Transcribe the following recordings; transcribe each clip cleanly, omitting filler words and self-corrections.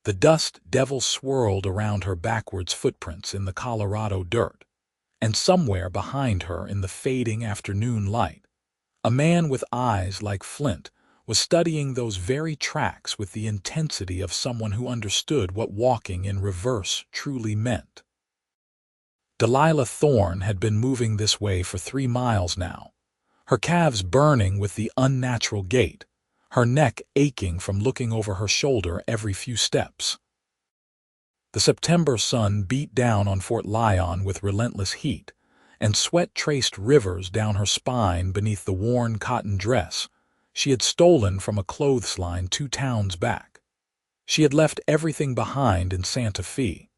The dust devil swirled around her backwards footprints in the Colorado dirt, and somewhere behind her in the fading afternoon light, a man with eyes like flint was studying those very tracks with the intensity of someone who understood what walking in reverse truly meant. Delilah Thorne had been moving this way for 3 miles now, her calves burning with the unnatural gait, her neck aching from looking over her shoulder every few steps. The September sun beat down on Fort Lyon with relentless heat, and sweat traced rivers down her spine beneath the worn cotton dress she had stolen from a clothesline 2 towns back. She had left everything behind in Santa Fe.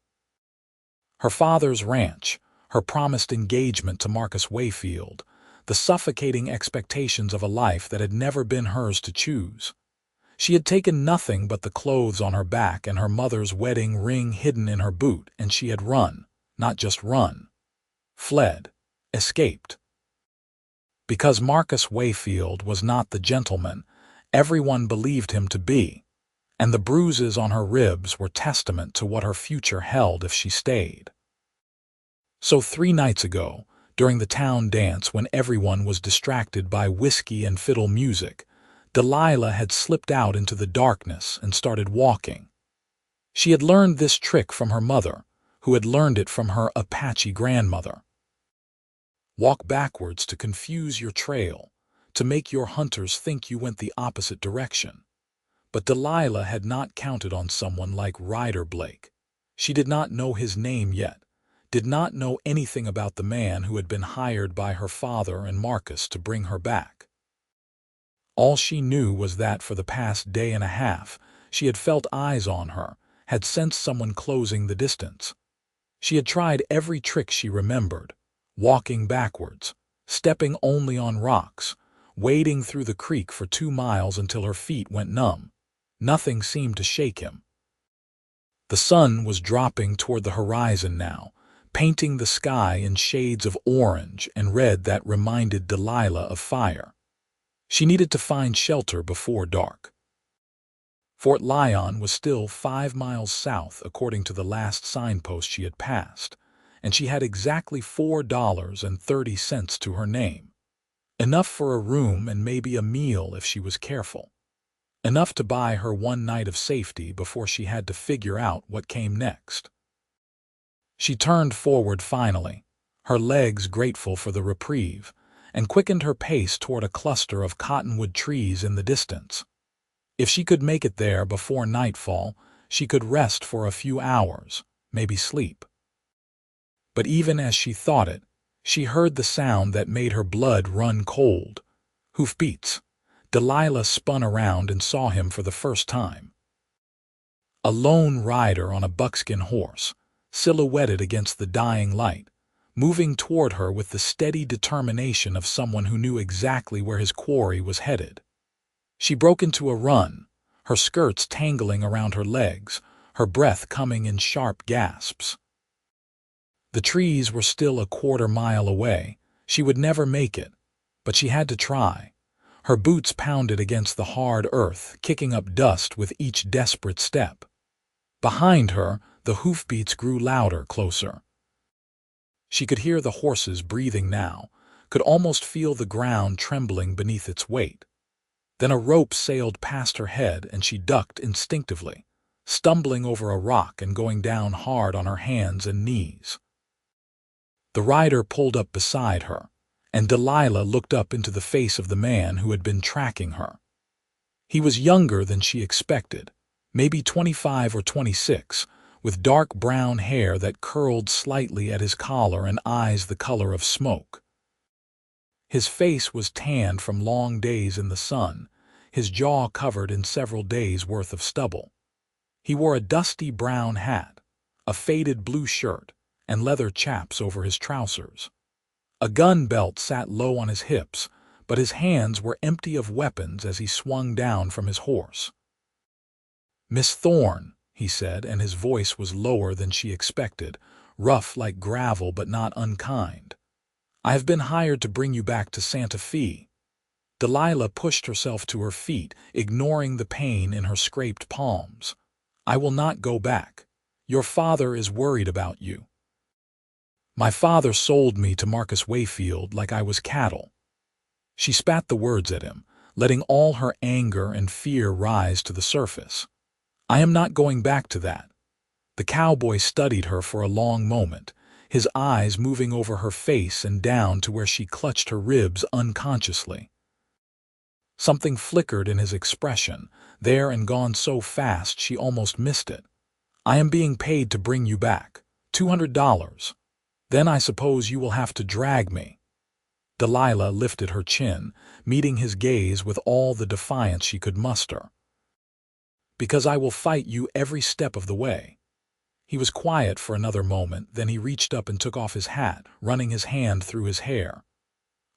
Her father's ranch, her promised engagement to Marcus Wayfield, the suffocating expectations of a life that had never been hers to choose. She had taken nothing but the clothes on her back and her mother's wedding ring hidden in her boot, and she had run, not just run, fled, escaped. Because Marcus Wayfield was not the gentleman everyone believed him to be, and the bruises on her ribs were testament to what her future held if she stayed. So 3 nights ago, during the town dance when everyone was distracted by whiskey and fiddle music, Delilah had slipped out into the darkness and started walking. She had learned this trick from her mother, who had learned it from her Apache grandmother. Walk backwards to confuse your trail, to make your hunters think you went the opposite direction. But Delilah had not counted on someone like Ryder Blake. She did not know his name yet, did not know anything about the man who had been hired by her father and Marcus to bring her back. All she knew was that for the past day and a half, she had felt eyes on her, had sensed someone closing the distance. She had tried every trick she remembered, walking backwards, stepping only on rocks, wading through the creek for 2 miles until her feet went numb. Nothing seemed to shake him. The sun was dropping toward the horizon now, painting the sky in shades of orange and red that reminded Delilah of fire. She needed to find shelter before dark. Fort Lyon was still 5 miles south according to the last signpost she had passed, and she had exactly $4.30 to her name. Enough for a room and maybe a meal if she was careful. Enough to buy her 1 night of safety before she had to figure out what came next. She turned forward finally, her legs grateful for the reprieve, and quickened her pace toward a cluster of cottonwood trees in the distance. If she could make it there before nightfall, she could rest for a few hours, maybe sleep. But even as she thought it, she heard the sound that made her blood run cold. Hoofbeats. Delilah spun around and saw him for the first time. A lone rider on a buckskin horse, silhouetted against the dying light, moving toward her with the steady determination of someone who knew exactly where his quarry was headed. She broke into a run, her skirts tangling around her legs, her breath coming in sharp gasps. The trees were still a 1/4 mile away. She would never make it, but she had to try. Her boots pounded against the hard earth, kicking up dust with each desperate step. Behind her, the hoofbeats grew louder, closer. She could hear the horses breathing now, could almost feel the ground trembling beneath its weight. Then a rope sailed past her head and she ducked instinctively, stumbling over a rock and going down hard on her hands and knees. The rider pulled up beside her, and Delilah looked up into the face of the man who had been tracking her. He was younger than she expected, maybe 25 or 26, with dark brown hair that curled slightly at his collar and eyes the color of smoke. His face was tanned from long days in the sun, his jaw covered in several days' worth of stubble. He wore a dusty brown hat, a faded blue shirt, and leather chaps over his trousers. A gun belt sat low on his hips, but his hands were empty of weapons as he swung down from his horse. "Miss Thorne," he said, and his voice was lower than she expected, rough like gravel but not unkind. "I have been hired to bring you back to Santa Fe." Delilah pushed herself to her feet, ignoring the pain in her scraped palms. I will not go back. Your father is worried about you. My father sold me to Marcus Wayfield like I was cattle. She spat the words at him, letting all her anger and fear rise to the surface. I am not going back to that. The cowboy studied her for a long moment, his eyes moving over her face and down to where she clutched her ribs unconsciously. Something flickered in his expression, there and gone so fast she almost missed it. I am being paid to bring you back. $200. Then I suppose you will have to drag me. Delilah lifted her chin, meeting his gaze with all the defiance she could muster. Because I will fight you every step of the way. He was quiet for another moment, then he reached up and took off his hat, running his hand through his hair.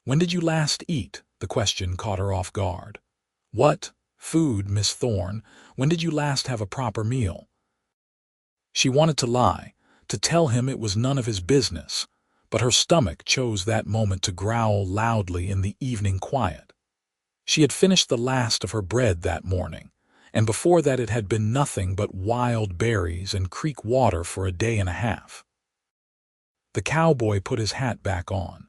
When did you last eat? The question caught her off guard. What? Food, Miss Thorne. When did you last have a proper meal? She wanted to lie, to tell him it was none of his business, but her stomach chose that moment to growl loudly in the evening quiet. She had finished the last of her bread that morning, and before that it had been nothing but wild berries and creek water for a day and a half. The cowboy put his hat back on.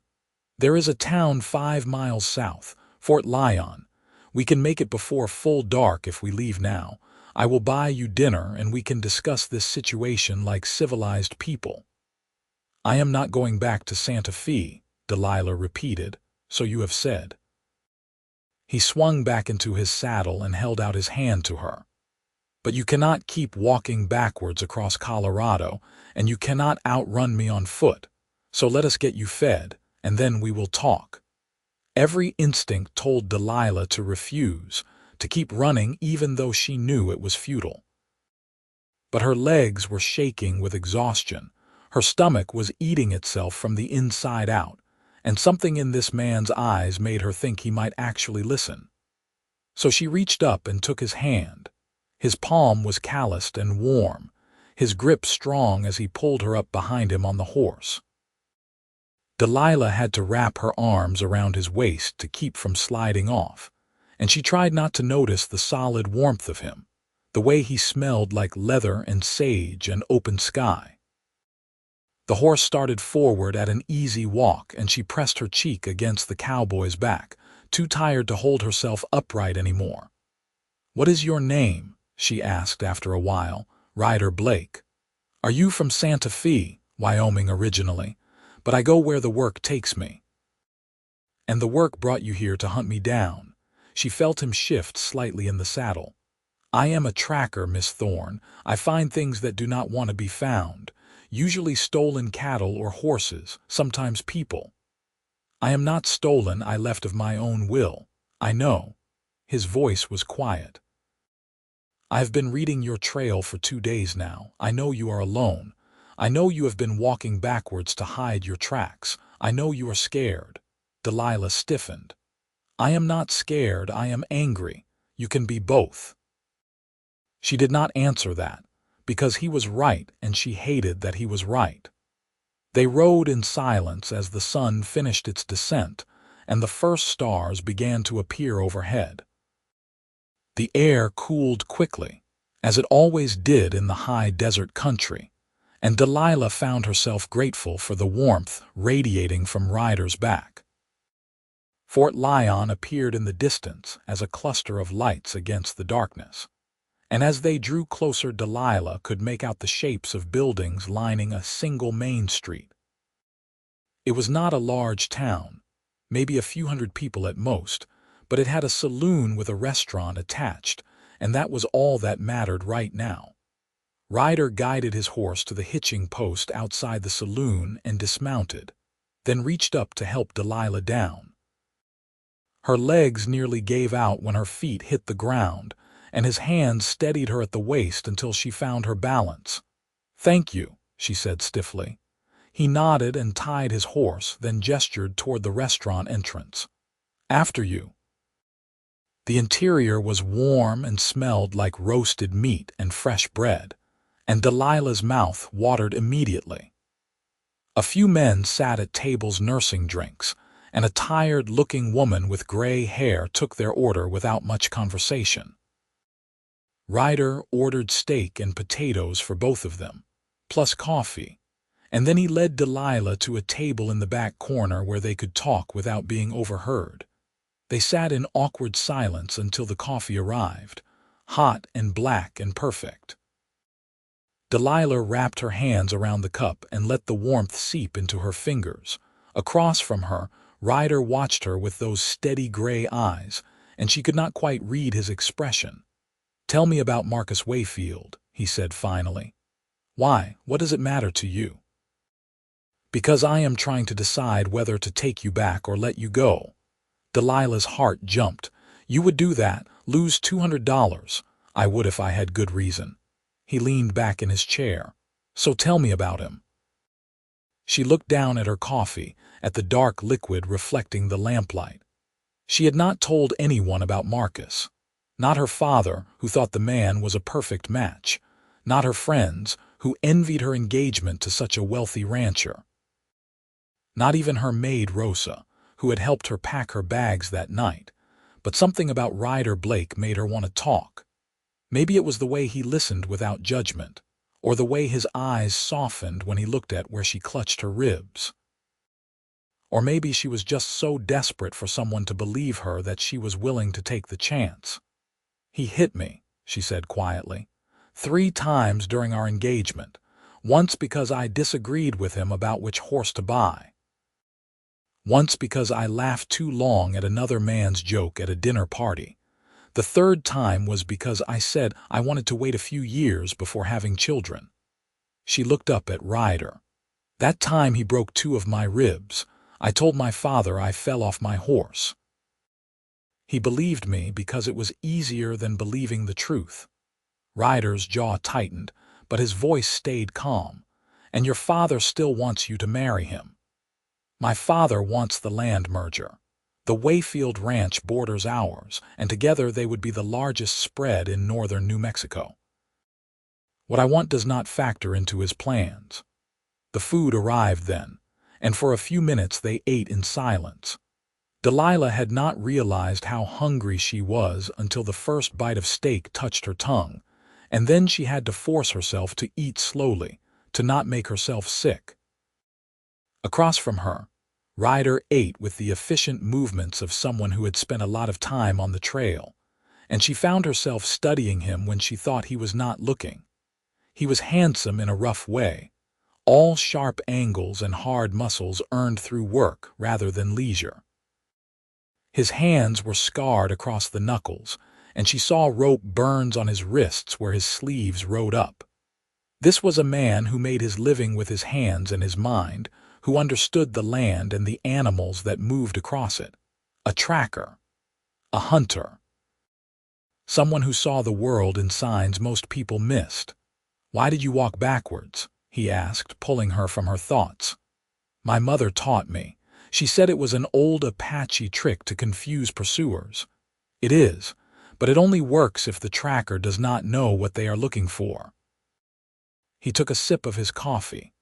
There is a town 5 miles south, Fort Lyon. We can make it before full dark if we leave now. I will buy you dinner and we can discuss this situation like civilized people. I am not going back to Santa Fe, Delilah repeated, so you have said. He swung back into his saddle and held out his hand to her. But you cannot keep walking backwards across Colorado, and you cannot outrun me on foot, so let us get you fed, and then we will talk. Every instinct told Delilah to refuse, to keep running even though she knew it was futile. But her legs were shaking with exhaustion, her stomach was eating itself from the inside out, and something in this man's eyes made her think he might actually listen. So she reached up and took his hand. His palm was calloused and warm, his grip strong as he pulled her up behind him on the horse. Delilah had to wrap her arms around his waist to keep from sliding off, and she tried not to notice the solid warmth of him, the way he smelled like leather and sage and open sky. The horse started forward at an easy walk, and she pressed her cheek against the cowboy's back, too tired to hold herself upright anymore. "What is your name?" she asked after a while. "Ryder Blake. Are you from Santa Fe, Wyoming originally? But I go where the work takes me." "And the work brought you here to hunt me down." She felt him shift slightly in the saddle. "I am a tracker, Miss Thorne. I find things that do not want to be found, usually stolen cattle or horses, sometimes people. I am not stolen, I left of my own will. I know." His voice was quiet. "I have been reading your trail for 2 days now. I know you are alone. I know you have been walking backwards to hide your tracks. I know you are scared." Delilah stiffened. "I am not scared, I am angry. You can be both." She did not answer that, because he was right and she hated that he was right. They rode in silence as the sun finished its descent and the first stars began to appear overhead. The air cooled quickly, as it always did in the high desert country, and Delilah found herself grateful for the warmth radiating from Ryder's back. Fort Lyon appeared in the distance as a cluster of lights against the darkness, and as they drew closer Delilah could make out the shapes of buildings lining a single main street. It was not a large town, maybe a few hundred people at most, but it had a saloon with a restaurant attached, and that was all that mattered right now. Ryder guided his horse to the hitching post outside the saloon and dismounted, then reached up to help Delilah down. Her legs nearly gave out when her feet hit the ground, and his hands steadied her at the waist until she found her balance. "Thank you," she said stiffly. He nodded and tied his horse, then gestured toward the restaurant entrance. "After you." The interior was warm and smelled like roasted meat and fresh bread, and Delilah's mouth watered immediately. A few men sat at tables nursing drinks, and a tired-looking woman with gray hair took their order without much conversation. Ryder ordered steak and potatoes for both of them, plus coffee, and then he led Delilah to a table in the back corner where they could talk without being overheard. They sat in awkward silence until the coffee arrived, hot and black and perfect. Delilah wrapped her hands around the cup and let the warmth seep into her fingers. Across from her, Ryder watched her with those steady gray eyes, and she could not quite read his expression. "Tell me about Marcus Wayfield," he said finally. "Why, what does it matter to you?" "Because I am trying to decide whether to take you back or let you go." Delilah's heart jumped. "You would do that, lose $200. I would if I had good reason." He leaned back in his chair. "So tell me about him." She looked down at her coffee, at the dark liquid reflecting the lamplight. She had not told anyone about Marcus. Not her father, who thought the man was a perfect match. Not her friends, who envied her engagement to such a wealthy rancher. Not even her maid Rosa, who had helped her pack her bags that night. But something about Ryder Blake made her want to talk. Maybe it was the way he listened without judgment, or the way his eyes softened when he looked at where she clutched her ribs. Or maybe she was just so desperate for someone to believe her that she was willing to take the chance. "He hit me," she said quietly, 3 times during our engagement, once because I disagreed with him about which horse to buy. Once because I laughed too long at another man's joke at a dinner party. The 3rd time was because I said I wanted to wait a few years before having children." She looked up at Ryder. "That time he broke 2 of my ribs. I told my father I fell off my horse. He believed me because it was easier than believing the truth." Ryder's jaw tightened, but his voice stayed calm. "And your father still wants you to marry him." "My father wants the land merger. The Wayfield Ranch borders ours, and together they would be the largest spread in northern New Mexico. What I want does not factor into his plans." The food arrived then, and for a few minutes they ate in silence. Delilah had not realized how hungry she was until the first bite of steak touched her tongue, and then she had to force herself to eat slowly, to not make herself sick. Across from her, Ryder ate with the efficient movements of someone who had spent a lot of time on the trail, and she found herself studying him when she thought he was not looking. He was handsome in a rough way, all sharp angles and hard muscles earned through work rather than leisure. His hands were scarred across the knuckles, and she saw rope burns on his wrists where his sleeves rode up. This was a man who made his living with his hands and his mind, who understood the land and the animals that moved across it. A tracker. A hunter. Someone who saw the world in signs most people missed. "Why did you walk backwards?" he asked, pulling her from her thoughts. "My mother taught me. She said it was an old Apache trick to confuse pursuers. It is, but it only works if the tracker does not know what they are looking for." He took a sip of his coffee.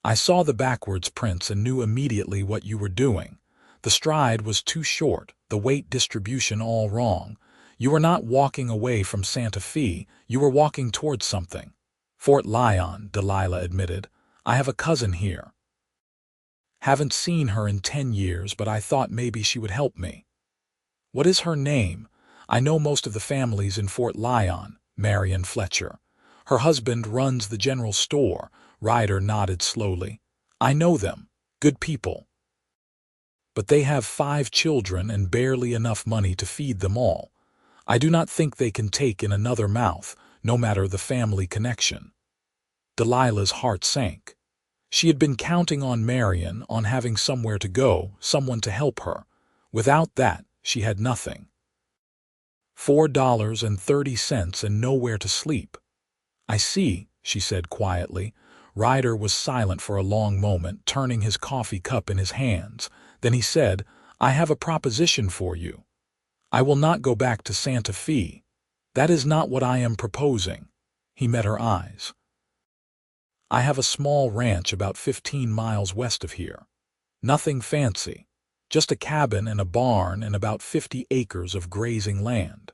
"I saw the backwards prints and knew immediately what you were doing. The stride was too short, the weight distribution all wrong. You were not walking away from Santa Fe, you were walking towards something." "Fort Lyon," Delilah admitted. "I have a cousin here. Haven't seen her in 10 years, but I thought maybe she would help me." "What is her name?" "I know most of the families in Fort Lyon." "Marion Fletcher. Her husband runs the general store." Ryder nodded slowly. "I know them. Good people. But they have 5 children and barely enough money to feed them all. I do not think they can take in another mouth, no matter the family connection." Delilah's heart sank. She had been counting on Marion, on having somewhere to go, someone to help her. Without that, she had nothing. $4.30 and nowhere to sleep. "I see," she said quietly. Ryder was silent for a long moment, turning his coffee cup in his hands. Then he said, "I have a proposition for you. I will not go back to Santa Fe. That is not what I am proposing." He met her eyes. "I have a small ranch about 15 miles west of here. Nothing fancy. Just a cabin and a barn and about 50 acres of grazing land.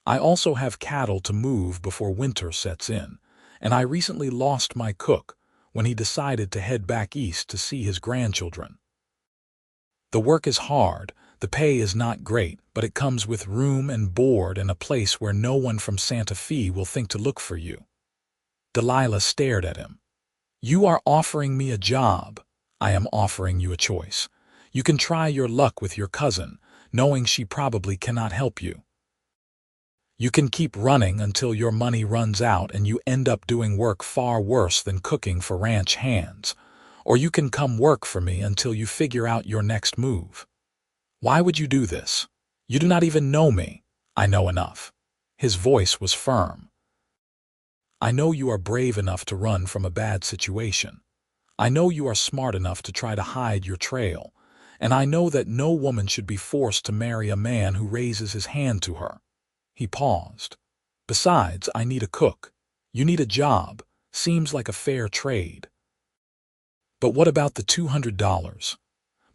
I also have cattle to move before winter sets in, and I recently lost my cook when he decided to head back east to see his grandchildren. The work is hard, the pay is not great, but it comes with room and board and a place where no one from Santa Fe will think to look for you. Delilah stared at him. You are offering me a job. I am offering you a choice. You can try your luck with your cousin, knowing she probably cannot help you. You can keep running until your money runs out and you end up doing work far worse than cooking for ranch hands. Or you can come work for me until you figure out your next move. Why would you do this? You do not even know me. I know enough. His voice was firm. I know you are brave enough to run from a bad situation. I know you are smart enough to try to hide your trail. And I know that no woman should be forced to marry a man who raises his hand to her. He paused. Besides, I need a cook. You need a job. Seems like a fair trade. But what about the $200?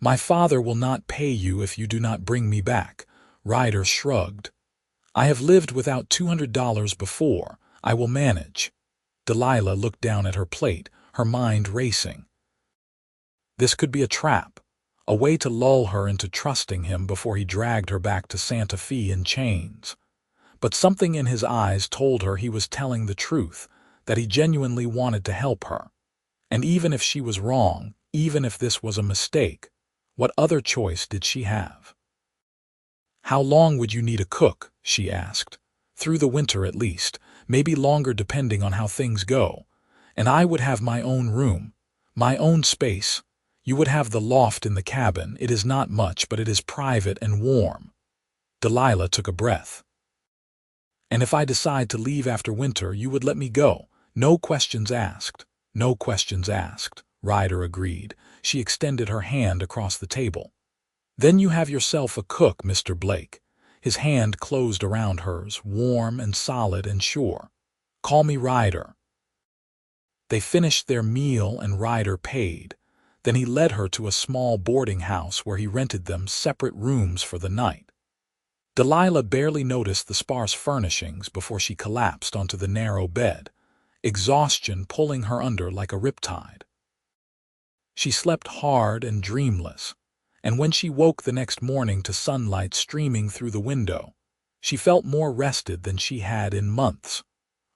My father will not pay you if you do not bring me back. Ryder shrugged. I have lived without $200 before. I will manage. Delilah looked down at her plate, her mind racing. This could be a trap, a way to lull her into trusting him before he dragged her back to Santa Fe in chains. But something in his eyes told her he was telling the truth, that he genuinely wanted to help her. And even if she was wrong, even if this was a mistake, what other choice did she have? How long would you need a cook? She asked. Through the winter at least, maybe longer depending on how things go. And I would have my own room, my own space. You would have the loft in the cabin. It is not much, but it is private and warm. Delilah took a breath. And if I decide to leave after winter, you would let me go. No questions asked. No questions asked, Ryder agreed. She extended her hand across the table. Then you have yourself a cook, Mr. Blake. His hand closed around hers, warm and solid and sure. Call me Ryder. They finished their meal and Ryder paid. Then he led her to a small boarding house where he rented them separate rooms for the night. Delilah barely noticed the sparse furnishings before she collapsed onto the narrow bed, exhaustion pulling her under like a riptide. She slept hard and dreamless, and when she woke the next morning to sunlight streaming through the window, she felt more rested than she had in months.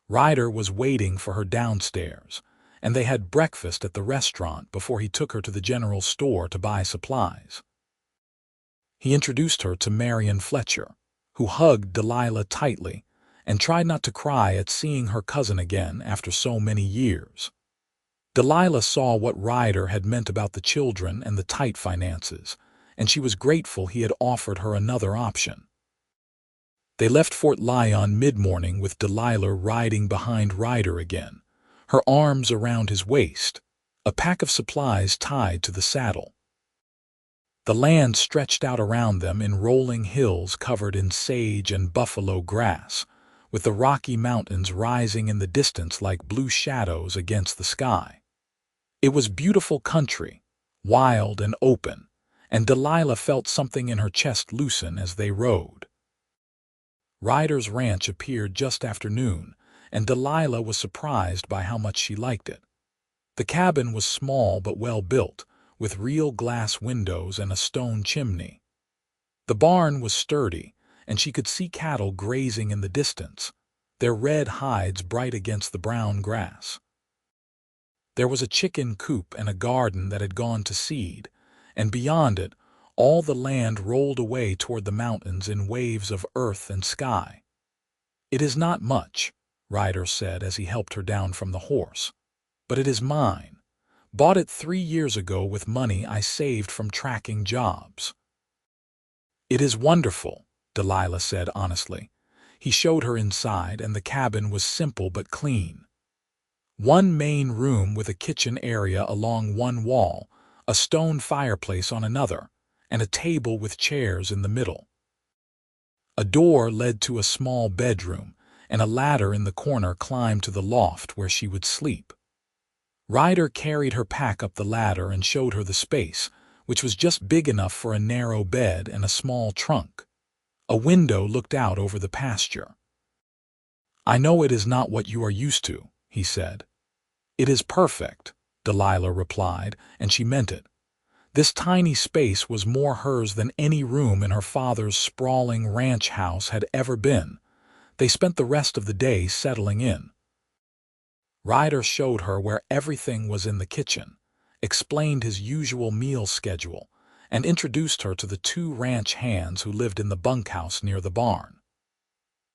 Ryder was waiting for her downstairs, and they had breakfast at the restaurant before he took her to the general store to buy supplies. He introduced her to Marion Fletcher, who hugged Delilah tightly and tried not to cry at seeing her cousin again after so many years. Delilah saw what Ryder had meant about the children and the tight finances, and she was grateful he had offered her another option. They left Fort Lyon mid-morning with Delilah riding behind Ryder again, her arms around his waist, a pack of supplies tied to the saddle. The land stretched out around them in rolling hills covered in sage and buffalo grass, with the Rocky Mountains rising in the distance like blue shadows against the sky. It was beautiful country, wild and open, and Delilah felt something in her chest loosen as they rode. Ryder's ranch appeared just after noon, and Delilah was surprised by how much she liked it. The cabin was small but well built, with real glass windows and a stone chimney. The barn was sturdy, and she could see cattle grazing in the distance, their red hides bright against the brown grass. There was a chicken coop and a garden that had gone to seed, and beyond it, all the land rolled away toward the mountains in waves of earth and sky. It is not much, Ryder said as he helped her down from the horse, but it is mine. Bought it 3 years ago with money I saved from tracking jobs. It is wonderful, Delilah said honestly. He showed her inside, and the cabin was simple but clean. One main room with a kitchen area along one wall, a stone fireplace on another, and a table with chairs in the middle. A door led to a small bedroom, and a ladder in the corner climbed to the loft where she would sleep. Ryder carried her pack up the ladder and showed her the space, which was just big enough for a narrow bed and a small trunk. A window looked out over the pasture, "I know it is not what you are used to," he said. "It is perfect," Delilah replied, and she meant it. This tiny space was more hers than any room in her father's sprawling ranch house had ever been. They spent the rest of the day settling in. Ryder showed her where everything was in the kitchen, explained his usual meal schedule, and introduced her to the two ranch hands who lived in the bunkhouse near the barn.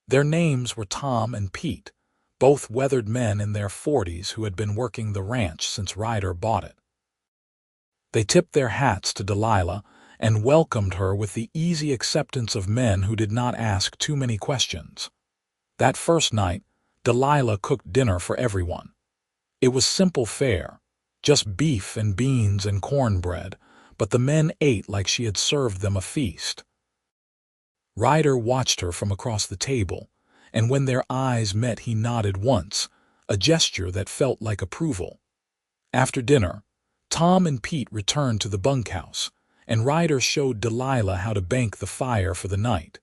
Their names were Tom and Pete, both weathered men in their 40s who had been working the ranch since Ryder bought it. They tipped their hats to Delilah and welcomed her with the easy acceptance of men who did not ask too many questions. That first night, Delilah cooked dinner for everyone. It was simple fare, just beef and beans and cornbread, but the men ate like she had served them a feast. Ryder watched her from across the table, and when their eyes met he nodded once, a gesture that felt like approval. After dinner, Tom and Pete returned to the bunkhouse, and Ryder showed Delilah how to bank the fire for the night.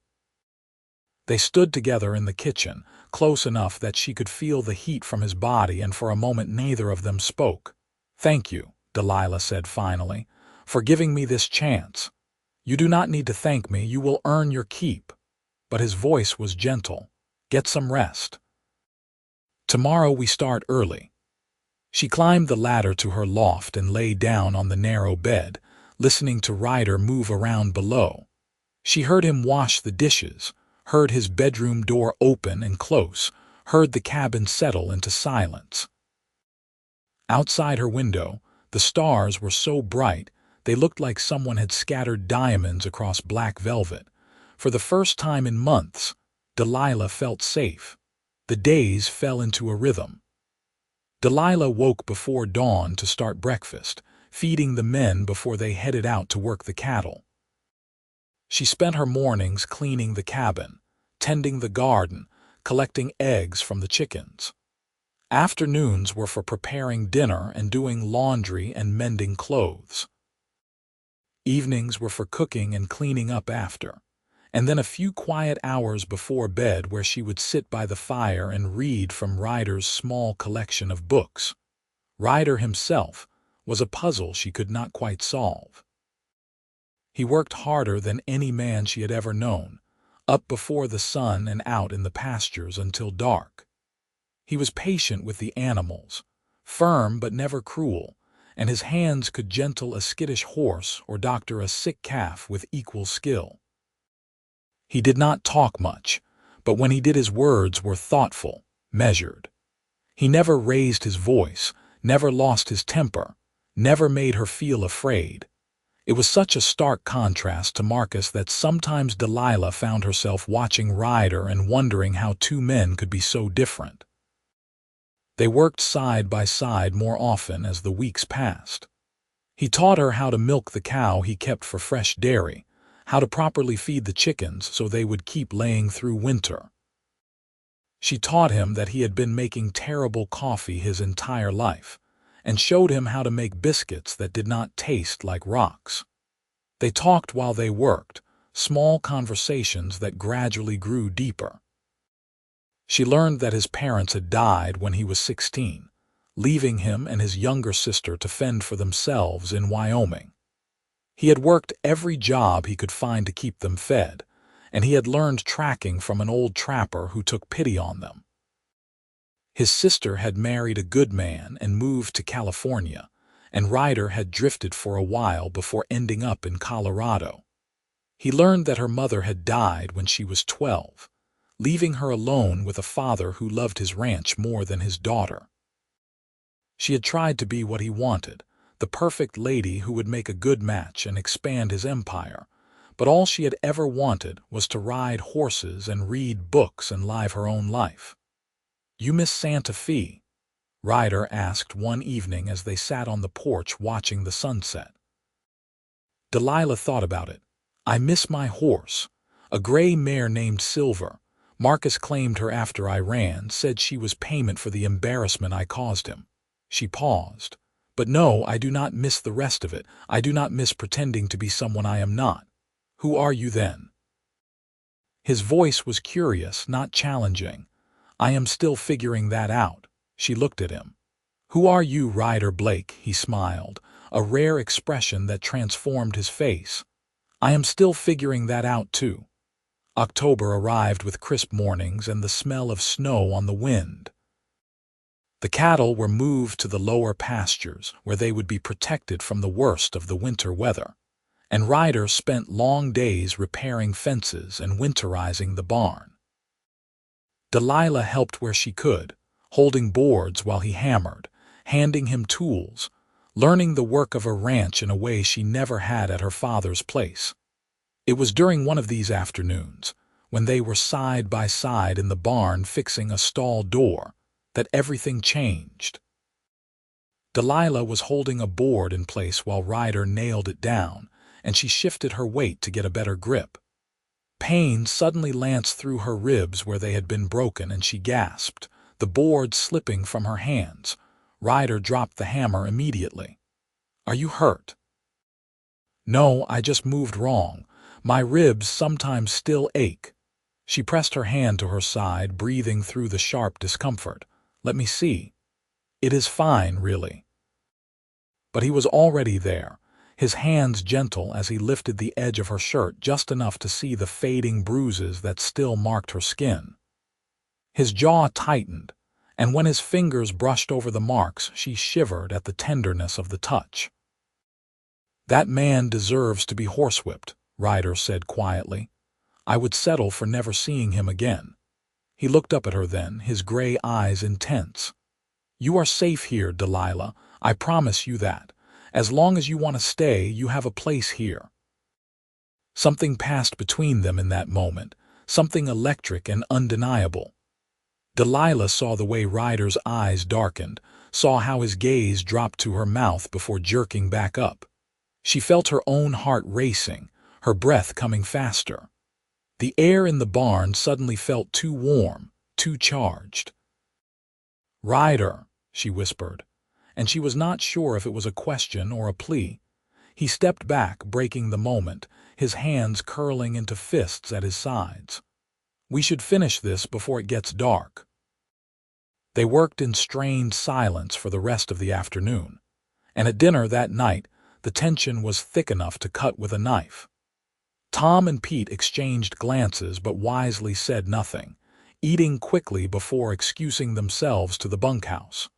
They stood together in the kitchen, close enough that she could feel the heat from his body, and for a moment neither of them spoke. "Thank you," Delilah said finally, "for giving me this chance. You do not need to thank me, you will earn your keep." But his voice was gentle. "Get some rest. Tomorrow we start early." She climbed the ladder to her loft and lay down on the narrow bed, listening to Ryder move around below. She heard him wash the dishes, heard his bedroom door open and close, heard the cabin settle into silence. Outside her window, the stars were so bright they looked like someone had scattered diamonds across black velvet. For the first time in months, Delilah felt safe. The days fell into a rhythm. Delilah woke before dawn to start breakfast, feeding the men before they headed out to work the cattle. She spent her mornings cleaning the cabin, tending the garden, collecting eggs from the chickens. Afternoons were for preparing dinner and doing laundry and mending clothes. Evenings were for cooking and cleaning up after, and then a few quiet hours before bed where she would sit by the fire and read from Ryder's small collection of books. Ryder himself was a puzzle she could not quite solve. He worked harder than any man she had ever known, up before the sun and out in the pastures until dark. He was patient with the animals, firm but never cruel, and his hands could gentle a skittish horse or doctor a sick calf with equal skill. He did not talk much, but when he did his words were thoughtful, measured. He never raised his voice, never lost his temper, never made her feel afraid. It was such a stark contrast to Marcus that sometimes Delilah found herself watching Ryder and wondering how two men could be so different. They worked side by side more often as the weeks passed. He taught her how to milk the cow he kept for fresh dairy, how to properly feed the chickens so they would keep laying through winter. She taught him that he had been making terrible coffee his entire life, and showed him how to make biscuits that did not taste like rocks. They talked while they worked, small conversations that gradually grew deeper. She learned that his parents had died when he was 16, leaving him and his younger sister to fend for themselves in Wyoming. He had worked every job he could find to keep them fed, and he had learned tracking from an old trapper who took pity on them. His sister had married a good man and moved to California, and Ryder had drifted for a while before ending up in Colorado. He learned that her mother had died when she was 12, leaving her alone with a father who loved his ranch more than his daughter. She had tried to be what he wanted, the perfect lady who would make a good match and expand his empire, but all she had ever wanted was to ride horses and read books and live her own life. "You miss Santa Fe?" Ryder asked one evening as they sat on the porch watching the sunset. Delilah thought about it. "I miss my horse, a gray mare named Silver. Marcus claimed her after I ran, said she was payment for the embarrassment I caused him." She paused. "But no, I do not miss the rest of it. I do not miss pretending to be someone I am not. Who are you then?" His voice was curious, not challenging. I am still figuring that out. She looked at him. Who are you, Ryder Blake? He smiled, a rare expression that transformed his face. I am still figuring that out too. October arrived with crisp mornings and the smell of snow on the wind. The cattle were moved to the lower pastures, where they would be protected from the worst of the winter weather, and Ryder spent long days repairing fences and winterizing the barn. Delilah helped where she could, holding boards while he hammered, handing him tools, learning the work of a ranch in a way she never had at her father's place. It was during one of these afternoons, when they were side by side in the barn fixing a stall door, that everything changed. Delilah was holding a board in place while Ryder nailed it down, and she shifted her weight to get a better grip. Pain suddenly lanced through her ribs where they had been broken, and she gasped, the board slipping from her hands. Ryder dropped the hammer immediately. Are you hurt? No, I just moved wrong. My ribs sometimes still ache. She pressed her hand to her side, breathing through the sharp discomfort. Let me see. It is fine, really. But he was already there, his hands gentle as he lifted the edge of her shirt just enough to see the fading bruises that still marked her skin. His jaw tightened, and when his fingers brushed over the marks, she shivered at the tenderness of the touch. That man deserves to be horsewhipped, Ryder said quietly. I would settle for never seeing him again. He looked up at her then, his gray eyes intense. You are safe here, Delilah. I promise you that. As long as you want to stay, you have a place here. Something passed between them in that moment, something electric and undeniable. Delilah saw the way Ryder's eyes darkened, saw how his gaze dropped to her mouth before jerking back up. She felt her own heart racing, her breath coming faster. The air in the barn suddenly felt too warm, too charged. Ryder, she whispered, and she was not sure if it was a question or a plea. He stepped back, breaking the moment, his hands curling into fists at his sides. We should finish this before it gets dark. They worked in strained silence for the rest of the afternoon, and at dinner that night, the tension was thick enough to cut with a knife. Tom and Pete exchanged glances but wisely said nothing, eating quickly before excusing themselves to the bunkhouse.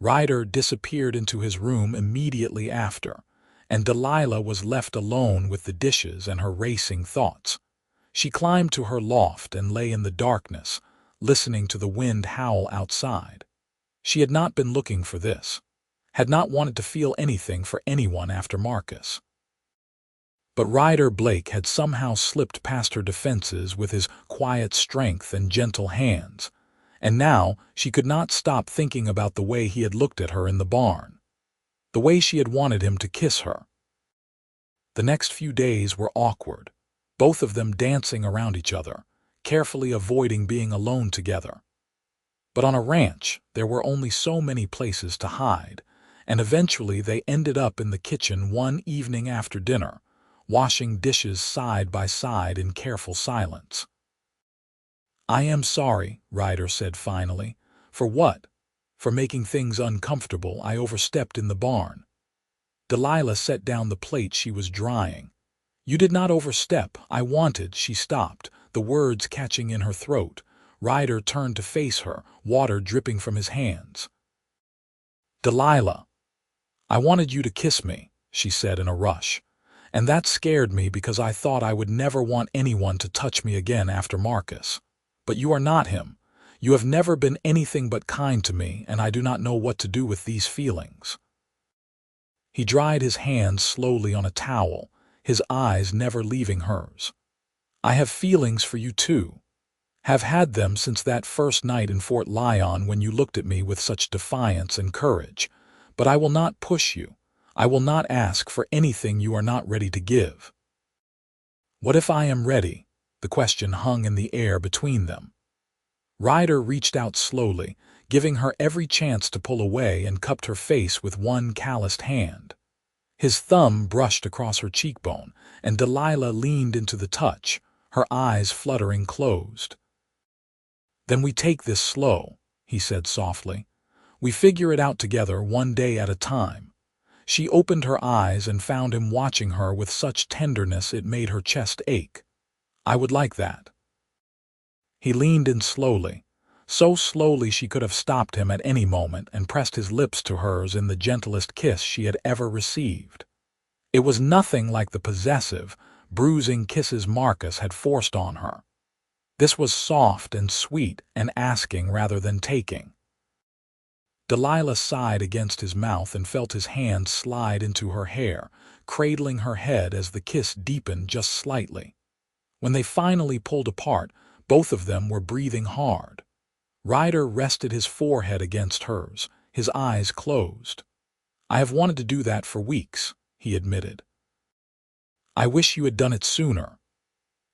Ryder disappeared into his room immediately after, and Delilah was left alone with the dishes and her racing thoughts. She climbed to her loft and lay in the darkness, listening to the wind howl outside. She had not been looking for this, had not wanted to feel anything for anyone after Marcus. But Ryder Blake had somehow slipped past her defenses with his quiet strength and gentle hands, and now she could not stop thinking about the way he had looked at her in the barn, the way she had wanted him to kiss her. The next few days were awkward, both of them dancing around each other, carefully avoiding being alone together. But on a ranch, there were only so many places to hide, and eventually they ended up in the kitchen one evening after dinner, washing dishes side by side in careful silence. I am sorry, Ryder said finally. For what? For making things uncomfortable. I overstepped in the barn. Delilah set down the plate she was drying. You did not overstep. I wanted. She stopped, the words catching in her throat. Ryder turned to face her, water dripping from his hands. Delilah, I wanted you to kiss me, she said in a rush. And that scared me because I thought I would never want anyone to touch me again after Marcus. But you are not him. You have never been anything but kind to me, and I do not know what to do with these feelings. He dried his hands slowly on a towel, his eyes never leaving hers. I have feelings for you too. Have had them since that first night in Fort Lyon when you looked at me with such defiance and courage. But I will not push you. I will not ask for anything you are not ready to give. What if I am ready? The question hung in the air between them. Ryder reached out slowly, giving her every chance to pull away, and cupped her face with one calloused hand. His thumb brushed across her cheekbone, and Delilah leaned into the touch, her eyes fluttering closed. Then we take this slow, he said softly. We figure it out together one day at a time. She opened her eyes and found him watching her with such tenderness it made her chest ache. I would like that. He leaned in slowly, so slowly she could have stopped him at any moment, and pressed his lips to hers in the gentlest kiss she had ever received. It was nothing like the possessive, bruising kisses Marcus had forced on her. This was soft and sweet and asking rather than taking. Delilah sighed against his mouth and felt his hand slide into her hair, cradling her head as the kiss deepened just slightly. When they finally pulled apart, both of them were breathing hard. Ryder rested his forehead against hers, his eyes closed. I have wanted to do that for weeks, he admitted. I wish you had done it sooner.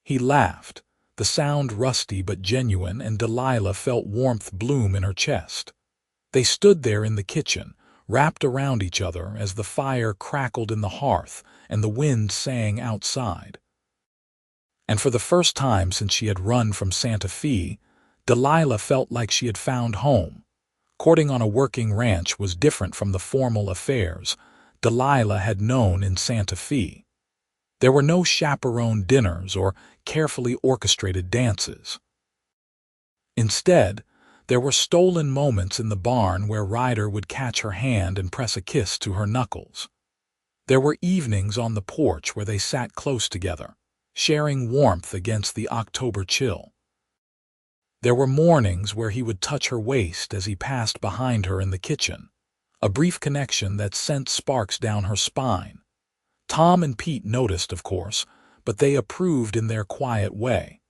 He laughed, the sound rusty but genuine, and Delilah felt warmth bloom in her chest. They stood there in the kitchen, wrapped around each other as the fire crackled in the hearth and the wind sang outside. And for the first time since she had run from Santa Fe, Delilah felt like she had found home. Courting on a working ranch was different from the formal affairs Delilah had known in Santa Fe. There were no chaperoned dinners or carefully orchestrated dances. Instead, there were stolen moments in the barn where Ryder would catch her hand and press a kiss to her knuckles. There were evenings on the porch where they sat close together, sharing warmth against the October chill. There were mornings where he would touch her waist as he passed behind her in the kitchen, a brief connection that sent sparks down her spine. Tom and Pete noticed, of course, but they approved in their quiet way.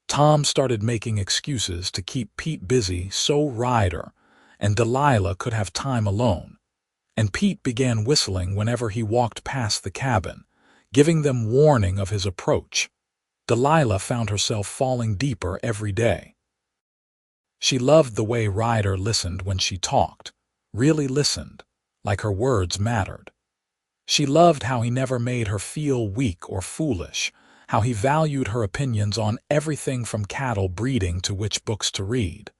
Tom started making excuses to keep Pete busy so Ryder and Delilah could have time alone, and Pete began whistling whenever he walked past the cabin, giving them warning of his approach. Delilah found herself falling deeper every day. She loved the way Ryder listened when she talked, really listened, like her words mattered. She loved how he never made her feel weak or foolish, how he valued her opinions on everything from cattle breeding to which books to read.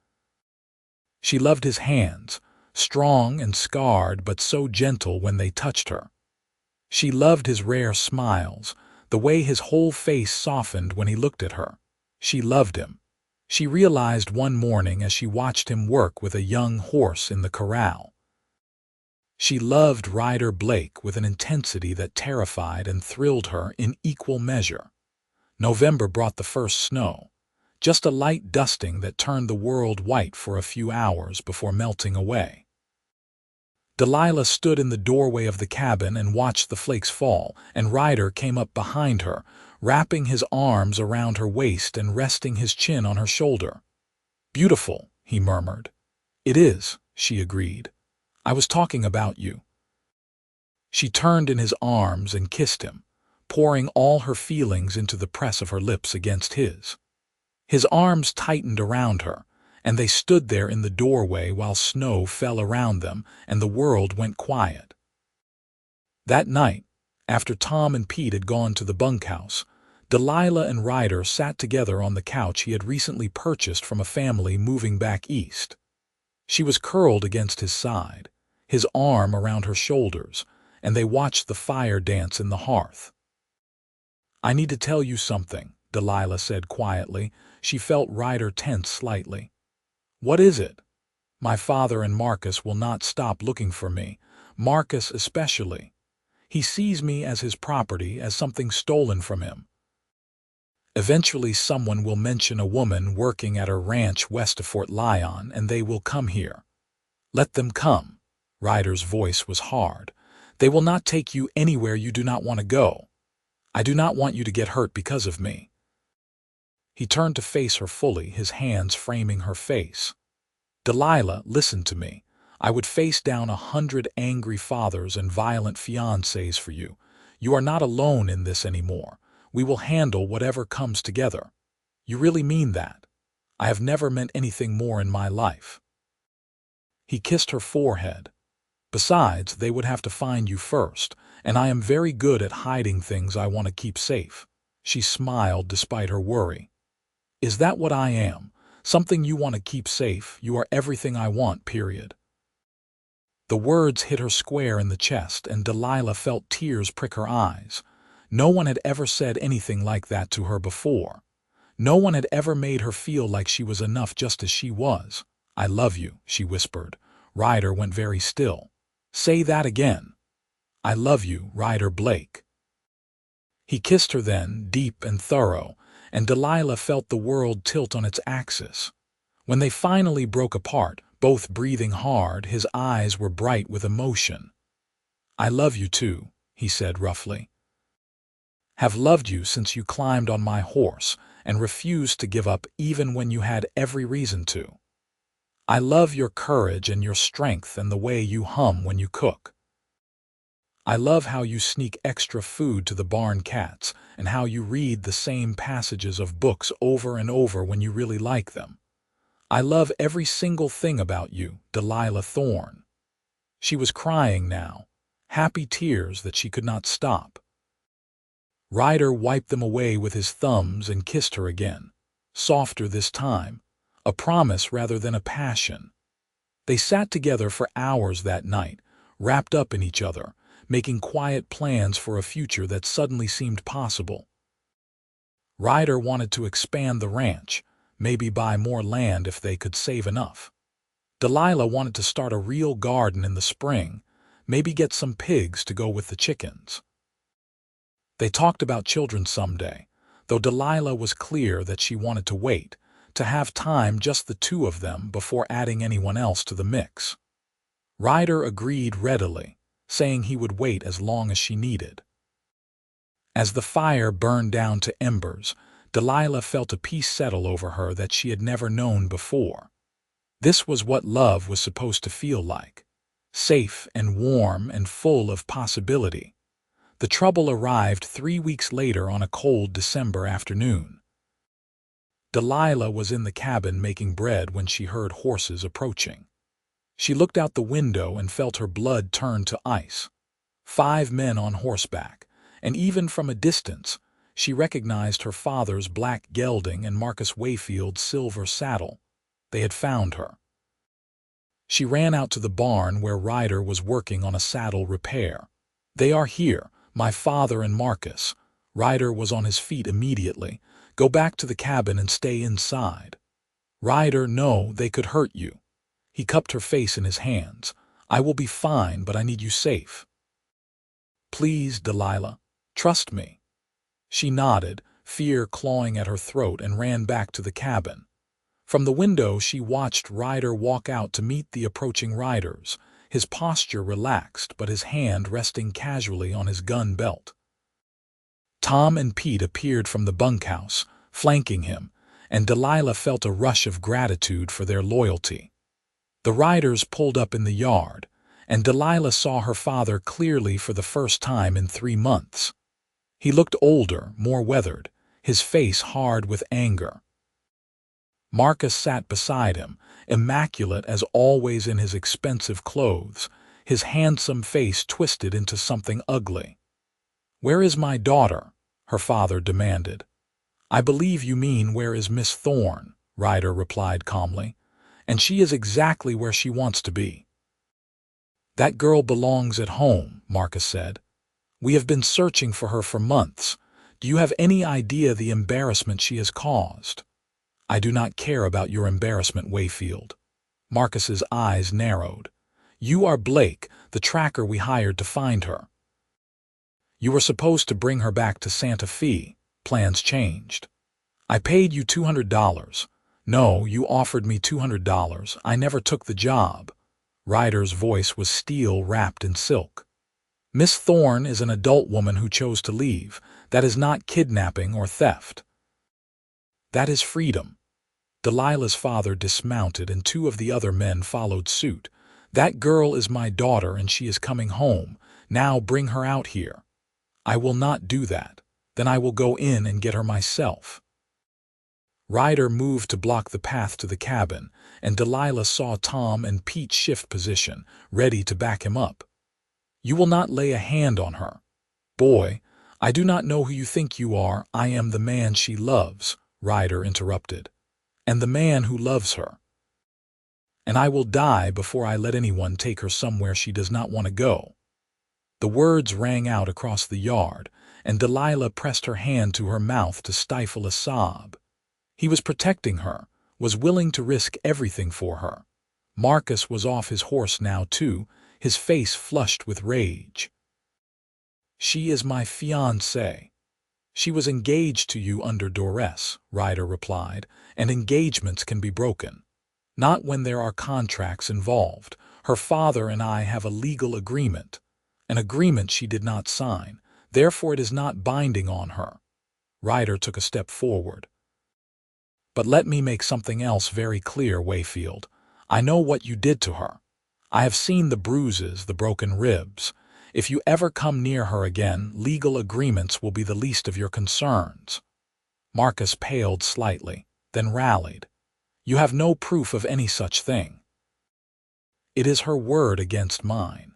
She loved his hands, strong and scarred but so gentle when they touched her. She loved his rare smiles, the way his whole face softened when he looked at her. She loved him. She realized one morning as she watched him work with a young horse in the corral. She loved Ryder Blake with an intensity that terrified and thrilled her in equal measure. November brought the first snow, just a light dusting that turned the world white for a few hours before melting away. Delilah stood in the doorway of the cabin and watched the flakes fall, and Ryder came up behind her, wrapping his arms around her waist and resting his chin on her shoulder. "Beautiful," he murmured. "It is," she agreed. "I was talking about you." She turned in his arms and kissed him, pouring all her feelings into the press of her lips against his. His arms tightened around her, and they stood there in the doorway while snow fell around them and the world went quiet. That night, after Tom and Pete had gone to the bunkhouse, Delilah and Ryder sat together on the couch he had recently purchased from a family moving back east. She was curled against his side, his arm around her shoulders, and they watched the fire dance in the hearth. "I need to tell you something," Delilah said quietly. She felt Ryder tense slightly. "What is it?" "My father and Marcus will not stop looking for me, Marcus especially. He sees me as his property, as something stolen from him. Eventually someone will mention a woman working at a ranch west of Fort Lyon, and they will come here. Let them come." Ryder's voice was hard. "They will not take you anywhere you do not want to go. I do not want you to get hurt because of me." He turned to face her fully, his hands framing her face. "Delilah, listen to me. I would face down 100 angry fathers and violent fiancés for you. You are not alone in this anymore. We will handle whatever comes together. You really mean that? I have never meant anything more in my life." He kissed her forehead. "Besides, they would have to find you first, and I am very good at hiding things I want to keep safe." She smiled despite her worry. "Is that what I am? Something you want to keep safe. You are everything I want, period. The words hit her square in the chest, and Delilah felt tears prick her eyes. No one had ever said anything like that to her before. No one had ever made her feel like she was enough just as she was. "I love you," she whispered. Ryder went very still. "Say that again." "I love you, Ryder Blake." He kissed her then, deep and thorough, and Delilah felt the world tilt on its axis. When they finally broke apart, both breathing hard, his eyes were bright with emotion. "I love you too," he said roughly. "Have loved you since you climbed on my horse and refused to give up even when you had every reason to. I love your courage and your strength and the way you hum when you cook. I love how you sneak extra food to the barn cats and how you read the same passages of books over and over when you really like them. I love every single thing about you, Delilah Thorne." She was crying now, happy tears that she could not stop. Ryder wiped them away with his thumbs and kissed her again, softer this time, a promise rather than a passion. They sat together for hours that night, wrapped up in each other, making quiet plans for a future that suddenly seemed possible. Ryder wanted to expand the ranch, maybe buy more land if they could save enough. Delilah wanted to start a real garden in the spring, maybe get some pigs to go with the chickens. They talked about children someday, though Delilah was clear that she wanted to wait, to have time just the two of them before adding anyone else to the mix. Ryder agreed readily, saying he would wait as long as she needed. As the fire burned down to embers, Delilah felt a peace settle over her that she had never known before. This was what love was supposed to feel like, safe and warm and full of possibility. The trouble arrived 3 weeks later on a cold December afternoon. Delilah was in the cabin making bread when she heard horses approaching. She looked out the window and felt her blood turn to ice. 5 men on horseback, and even from a distance, she recognized her father's black gelding and Marcus Wayfield's silver saddle. They had found her. She ran out to the barn where Ryder was working on a saddle repair. "They are here, my father and Marcus." Ryder was on his feet immediately. "Go back to the cabin and stay inside." "Ryder, no, they could hurt you." He cupped her face in his hands. "I will be fine, but I need you safe." "Please, Delilah, trust me." She nodded, fear clawing at her throat, and ran back to the cabin. From the window she watched Ryder walk out to meet the approaching riders, his posture relaxed but his hand resting casually on his gun belt. Tom and Pete appeared from the bunkhouse, flanking him, and Delilah felt a rush of gratitude for their loyalty. The riders pulled up in the yard, and Delilah saw her father clearly for the first time in 3 months. He looked older, more weathered, his face hard with anger. Marcus sat beside him, immaculate as always in his expensive clothes, his handsome face twisted into something ugly. "Where is my daughter?" her father demanded. "I believe you mean where is Miss Thorne," Ryder replied calmly, "and she is exactly where she wants to be." "That girl belongs at home," Marcus said. "We have been searching for her for months. Do you have any idea the embarrassment she has caused?" "I do not care about your embarrassment, Wayfield." Marcus's eyes narrowed. "You are Blake, the tracker we hired to find her. You were supposed to bring her back to Santa Fe. Plans changed. I paid you $200. No, you offered me $200. I never took the job." Ryder's voice was steel wrapped in silk. "Miss Thorne is an adult woman who chose to leave. That is not kidnapping or theft. That is freedom." Delilah's father dismounted and 2 of the other men followed suit. "That girl is my daughter and she is coming home. Now bring her out here." "I will not do that. Then I will go in and get her myself." Ryder moved to block the path to the cabin, and Delilah saw Tom and Pete shift position, ready to back him up. "You will not lay a hand on her." "Boy, I do not know who you think you are. I am the man she loves," Ryder interrupted. and the man who loves her. And I will die before I let anyone take her somewhere she does not want to go." The words rang out across the yard, and Delilah pressed her hand to her mouth to stifle a sob. He was protecting her, was willing to risk everything for her. Marcus was off his horse now, too, his face flushed with rage. "She is my fiancée." "She was engaged to you under duress," Ryder replied, "and engagements can be broken. Not when there are contracts involved. Her father and I have a legal agreement. An agreement she did not sign, therefore it is not binding on her." Ryder took a step forward. "But let me make something else very clear, Wayfield. I know what you did to her. I have seen the bruises, the broken ribs. If you ever come near her again, legal agreements will be the least of your concerns." Marcus paled slightly, then rallied. "You have no proof of any such thing." "It is her word against mine.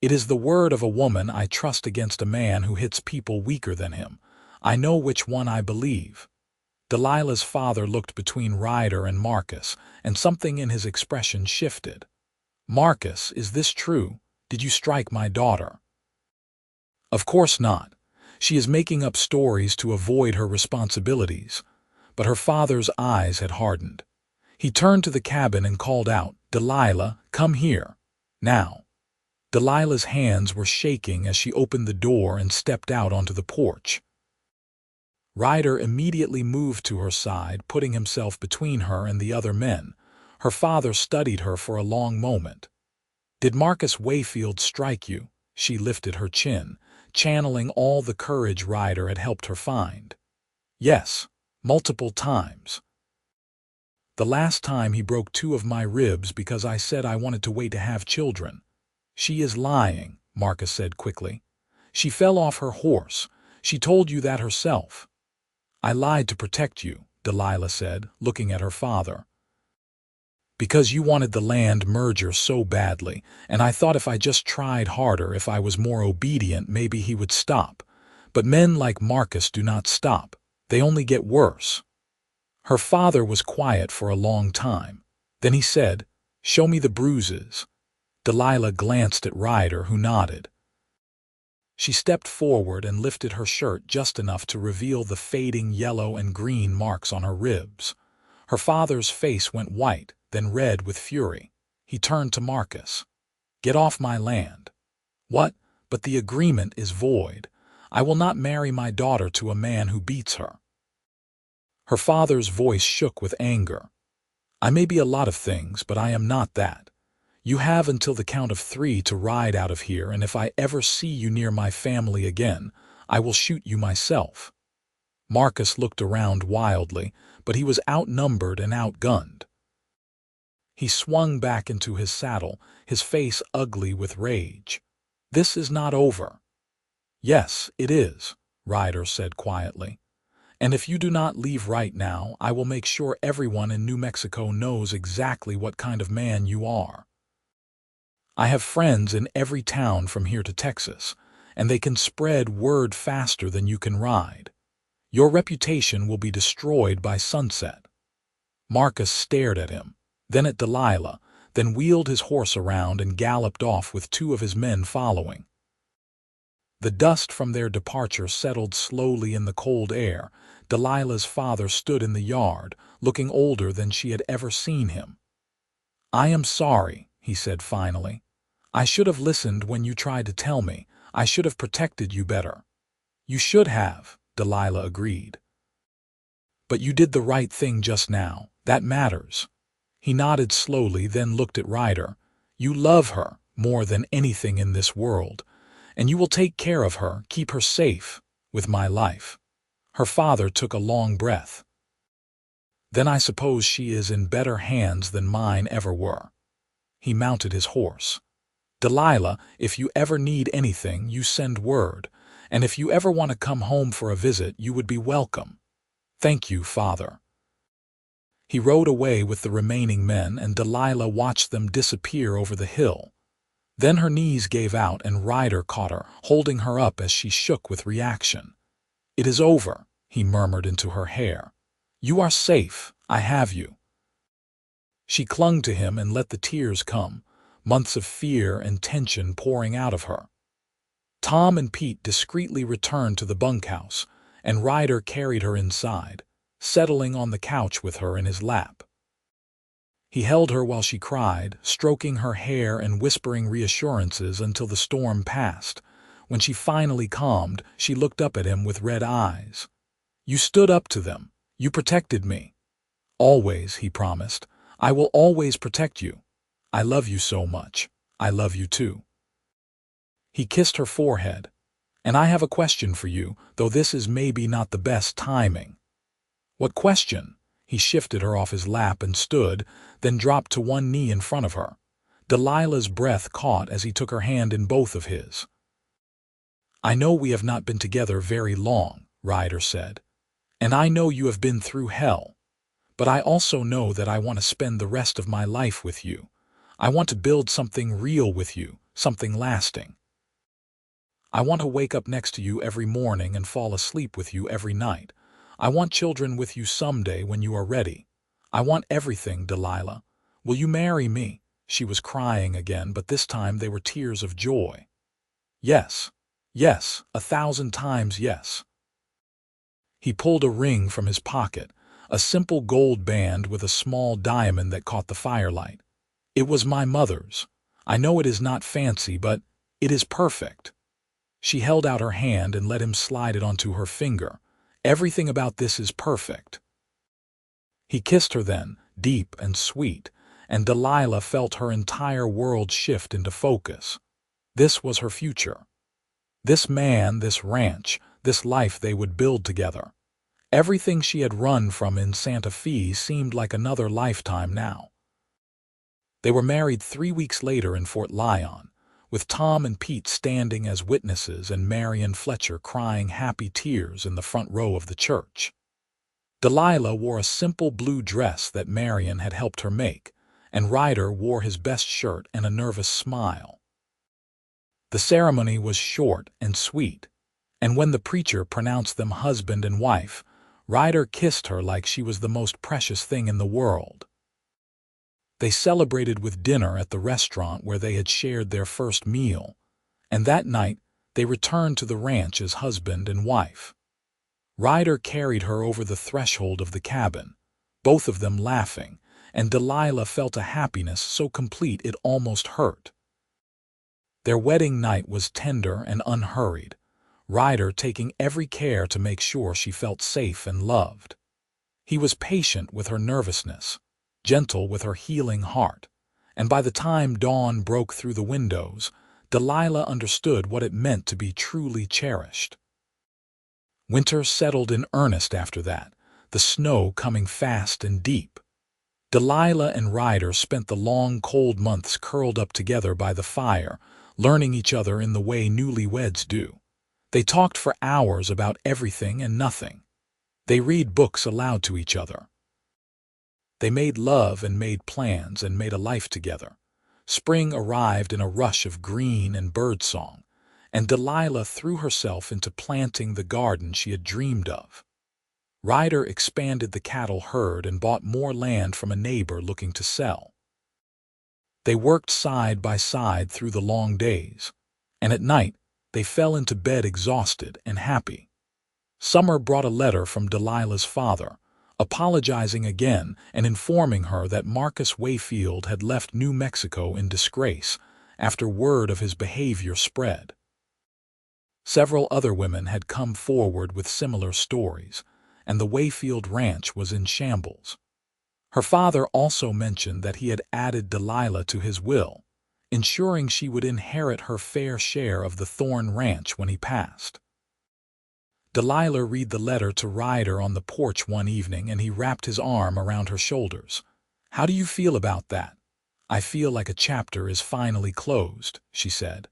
It is the word of a woman I trust against a man who hits people weaker than him. I know which one I believe." Delilah's father looked between Ryder and Marcus, and something in his expression shifted. "Marcus, is this true? Did you strike my daughter?" "Of course not. She is making up stories to avoid her responsibilities." But her father's eyes had hardened. He turned to the cabin and called out, "Delilah, come here. Now." Delilah's hands were shaking as she opened the door and stepped out onto the porch. Ryder immediately moved to her side, putting himself between her and the other men. Her father studied her for a long moment. "Did Marcus Wayfield strike you?" She lifted her chin, channeling all the courage Ryder had helped her find. "Yes, multiple times. The last time he broke 2 of my ribs because I said I wanted to wait to have children." "She is lying," Marcus said quickly. "She fell off her horse. She told you that herself." "I lied to protect you," Delilah said, looking at her father. "Because you wanted the land merger so badly, and I thought if I just tried harder, if I was more obedient, maybe he would stop. But men like Marcus do not stop. They only get worse." Her father was quiet for a long time. Then he said, "Show me the bruises." Delilah glanced at Ryder, who nodded. She stepped forward and lifted her shirt just enough to reveal the fading yellow and green marks on her ribs. Her father's face went white, then red with fury. He turned to Marcus. "Get off my land." "What? But the agreement is void. I will not marry my daughter to a man who beats her." Her father's voice shook with anger. "I may be a lot of things, but I am not that. You have until the count of 3 to ride out of here, and if I ever see you near my family again, I will shoot you myself." Marcus looked around wildly, but he was outnumbered and outgunned. He swung back into his saddle, his face ugly with rage. "This is not over." "Yes, it is," Ryder said quietly. "And if you do not leave right now, I will make sure everyone in New Mexico knows exactly what kind of man you are. I have friends in every town from here to Texas, and they can spread word faster than you can ride. Your reputation will be destroyed by sunset." Marcus stared at him, then at Delilah, then wheeled his horse around and galloped off with 2 of his men following. The dust from their departure settled slowly in the cold air. Delilah's father stood in the yard, looking older than she had ever seen him. "I am sorry," he said finally. "I should have listened when you tried to tell me. I should have protected you better." "You should have," Delilah agreed. "But you did the right thing just now. That matters." He nodded slowly, then looked at Ryder. "You love her more than anything in this world, and you will take care of her, keep her safe, with my life." Her father took a long breath. "Then I suppose she is in better hands than mine ever were." He mounted his horse. "Delilah, if you ever need anything, you send word, and if you ever want to come home for a visit, you would be welcome." "Thank you, father." He rode away with the remaining men, and Delilah watched them disappear over the hill. Then her knees gave out and Ryder caught her, holding her up as she shook with reaction. "It is over," he murmured into her hair. "You are safe. I have you." She clung to him and let the tears come, months of fear and tension pouring out of her. Tom and Pete discreetly returned to the bunkhouse, and Ryder carried her inside, settling on the couch with her in his lap. He held her while she cried, stroking her hair and whispering reassurances until the storm passed. When she finally calmed, she looked up at him with red eyes. "You stood up to them. You protected me." "Always," he promised. "I will always protect you. I love you so much. I love you too." He kissed her forehead. "And I have a question for you, though this is maybe not the best timing." "What question?" He shifted her off his lap and stood, then dropped to one knee in front of her. Delilah's breath caught as he took her hand in both of his. "I know we have not been together very long," Ryder said. "And I know you have been through hell. But I also know that I want to spend the rest of my life with you. I want to build something real with you, something lasting. I want to wake up next to you every morning and fall asleep with you every night. I want children with you someday when you are ready. I want everything, Delilah. Will you marry me?" She was crying again, but this time they were tears of joy. "Yes, yes, 1,000 times yes." He pulled a ring from his pocket, a simple gold band with a small diamond that caught the firelight. "It was my mother's. I know it is not fancy, but it is perfect." She held out her hand and let him slide it onto her finger. "Everything about this is perfect." He kissed her then, deep and sweet, and Delilah felt her entire world shift into focus. This was her future. This man, this ranch, this life they would build together. Everything she had run from in Santa Fe seemed like another lifetime now. They were married 3 weeks later in Fort Lyon, with Tom and Pete standing as witnesses and Marion Fletcher crying happy tears in the front row of the church. Delilah wore a simple blue dress that Marion had helped her make, and Ryder wore his best shirt and a nervous smile. The ceremony was short and sweet, and when the preacher pronounced them husband and wife, Ryder kissed her like she was the most precious thing in the world. They celebrated with dinner at the restaurant where they had shared their first meal, and that night they returned to the ranch as husband and wife. Ryder carried her over the threshold of the cabin, both of them laughing, and Delilah felt a happiness so complete it almost hurt. Their wedding night was tender and unhurried, Ryder taking every care to make sure she felt safe and loved. He was patient with her nervousness, gentle with her healing heart, and by the time dawn broke through the windows, Delilah understood what it meant to be truly cherished. Winter settled in earnest after that, the snow coming fast and deep. Delilah and Ryder spent the long, cold months curled up together by the fire, learning each other in the way newlyweds do. They talked for hours about everything and nothing. They read books aloud to each other. They made love and made plans and made a life together. Spring arrived in a rush of green and birdsong, and Delilah threw herself into planting the garden she had dreamed of. Ryder expanded the cattle herd and bought more land from a neighbor looking to sell. They worked side by side through the long days, and at night they fell into bed exhausted and happy. Summer brought a letter from Delilah's father, apologizing again and informing her that Marcus Wayfield had left New Mexico in disgrace after word of his behavior spread. Several other women had come forward with similar stories, and the Wayfield ranch was in shambles. Her father also mentioned that he had added Delilah to his will, ensuring she would inherit her fair share of the Thorne ranch when he passed. Delilah read the letter to Ryder on the porch one evening, and he wrapped his arm around her shoulders. "How do you feel about that?" "I feel like a chapter is finally closed," she said.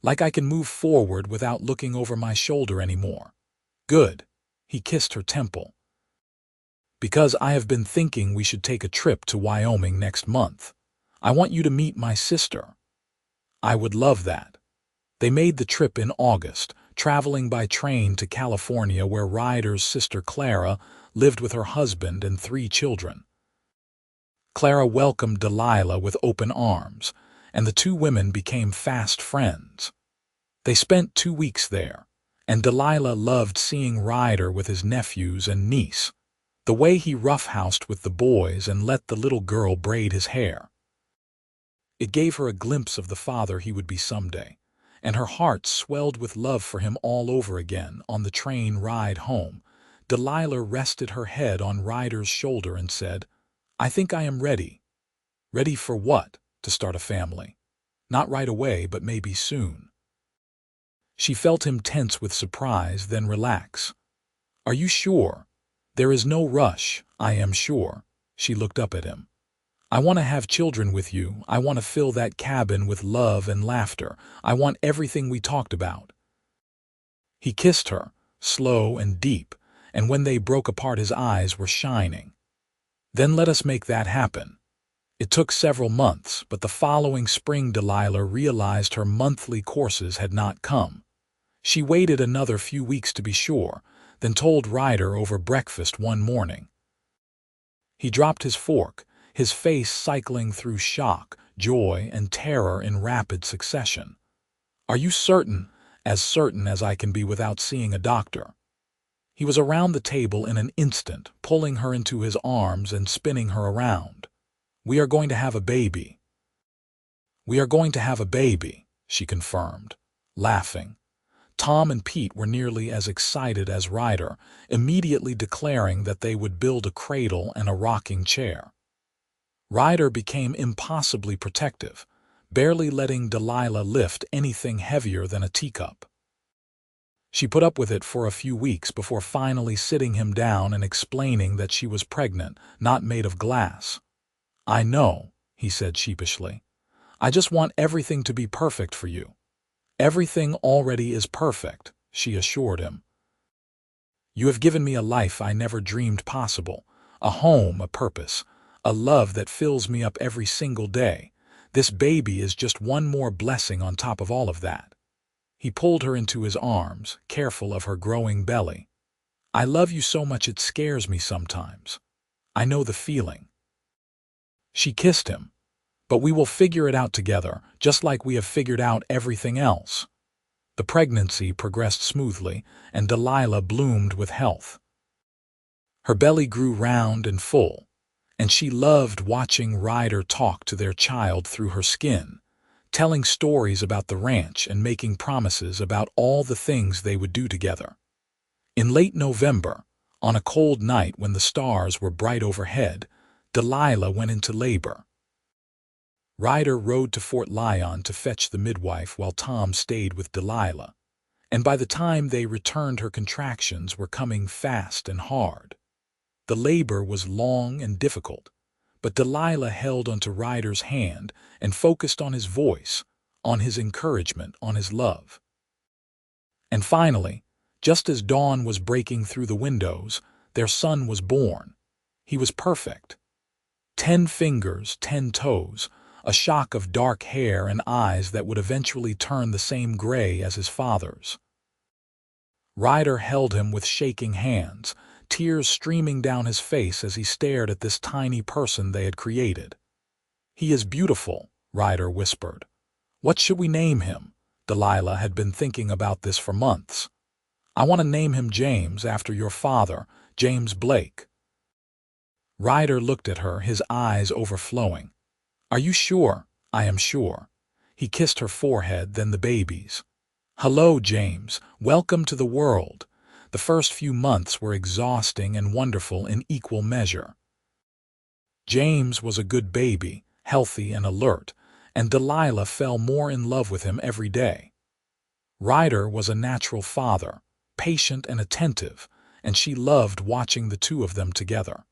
"Like I can move forward without looking over my shoulder anymore." "Good." He kissed her temple. "Because I have been thinking we should take a trip to Wyoming next month. I want you to meet my sister." "I would love that." They made the trip in August, traveling by train to California where Ryder's sister Clara lived with her husband and 3 children. Clara welcomed Delilah with open arms, and the 2 women became fast friends. They spent 2 weeks there, and Delilah loved seeing Ryder with his nephews and niece, the way he roughhoused with the boys and let the little girl braid his hair. It gave her a glimpse of the father he would be someday, and her heart swelled with love for him all over again. On the train ride home, Delilah rested her head on Ryder's shoulder and said, "I think I am ready." Ready for what? To start a family. Not right away, but maybe soon. She felt him tense with surprise, then relax. "Are you sure?" "There is no rush, I am sure." She looked up at him. "I want to have children with you. I want to fill that cabin with love and laughter. I want everything we talked about." He kissed her, slow and deep, and when they broke apart his eyes were shining. "Then let us make that happen." It took several months, but the following spring Delilah realized her monthly courses had not come. She waited another few weeks to be sure, then told Ryder over breakfast one morning. He dropped his fork, his face cycling through shock, joy, and terror in rapid succession. "Are you certain?" "As certain as I can be without seeing a doctor." He was around the table in an instant, pulling her into his arms and spinning her around. "We are going to have a baby." "We are going to have a baby," she confirmed, laughing. Tom and Pete were nearly as excited as Ryder, immediately declaring that they would build a cradle and a rocking chair. Ryder became impossibly protective, barely letting Delilah lift anything heavier than a teacup. She put up with it for a few weeks before finally sitting him down and explaining that she was pregnant, not made of glass. "I know," he said sheepishly. "I just want everything to be perfect for you." "Everything already is perfect," she assured him. "You have given me a life I never dreamed possible, a home, a purpose, a love that fills me up every single day. This baby is just one more blessing on top of all of that." He pulled her into his arms, careful of her growing belly. "I love you so much it scares me sometimes. I know the feeling." She kissed him. "But we will figure it out together, just like we have figured out everything else." The pregnancy progressed smoothly, and Delilah bloomed with health. Her belly grew round and full, and she loved watching Ryder talk to their child through her skin, telling stories about the ranch and making promises about all the things they would do together. In late November, on a cold night when the stars were bright overhead, Delilah went into labor. Ryder rode to Fort Lyon to fetch the midwife while Tom stayed with Delilah, and by the time they returned her contractions were coming fast and hard. The labor was long and difficult, but Delilah held onto Ryder's hand and focused on his voice, on his encouragement, on his love. And finally, just as dawn was breaking through the windows, their son was born. He was perfect. 10 fingers, 10 toes, a shock of dark hair and eyes that would eventually turn the same gray as his father's. Ryder held him with shaking hands, tears streaming down his face as he stared at this tiny person they had created. "He is beautiful," Ryder whispered. "What should we name him?" Delilah had been thinking about this for months. "I want to name him James, after your father, James Blake." Ryder looked at her, his eyes overflowing. "Are you sure?" "I am sure." He kissed her forehead, then the baby's. "Hello, James. Welcome to the world." The first few months were exhausting and wonderful in equal measure. James was a good baby, healthy and alert, and Delilah fell more in love with him every day. Ryder was a natural father, patient and attentive, and she loved watching the 2 of them together.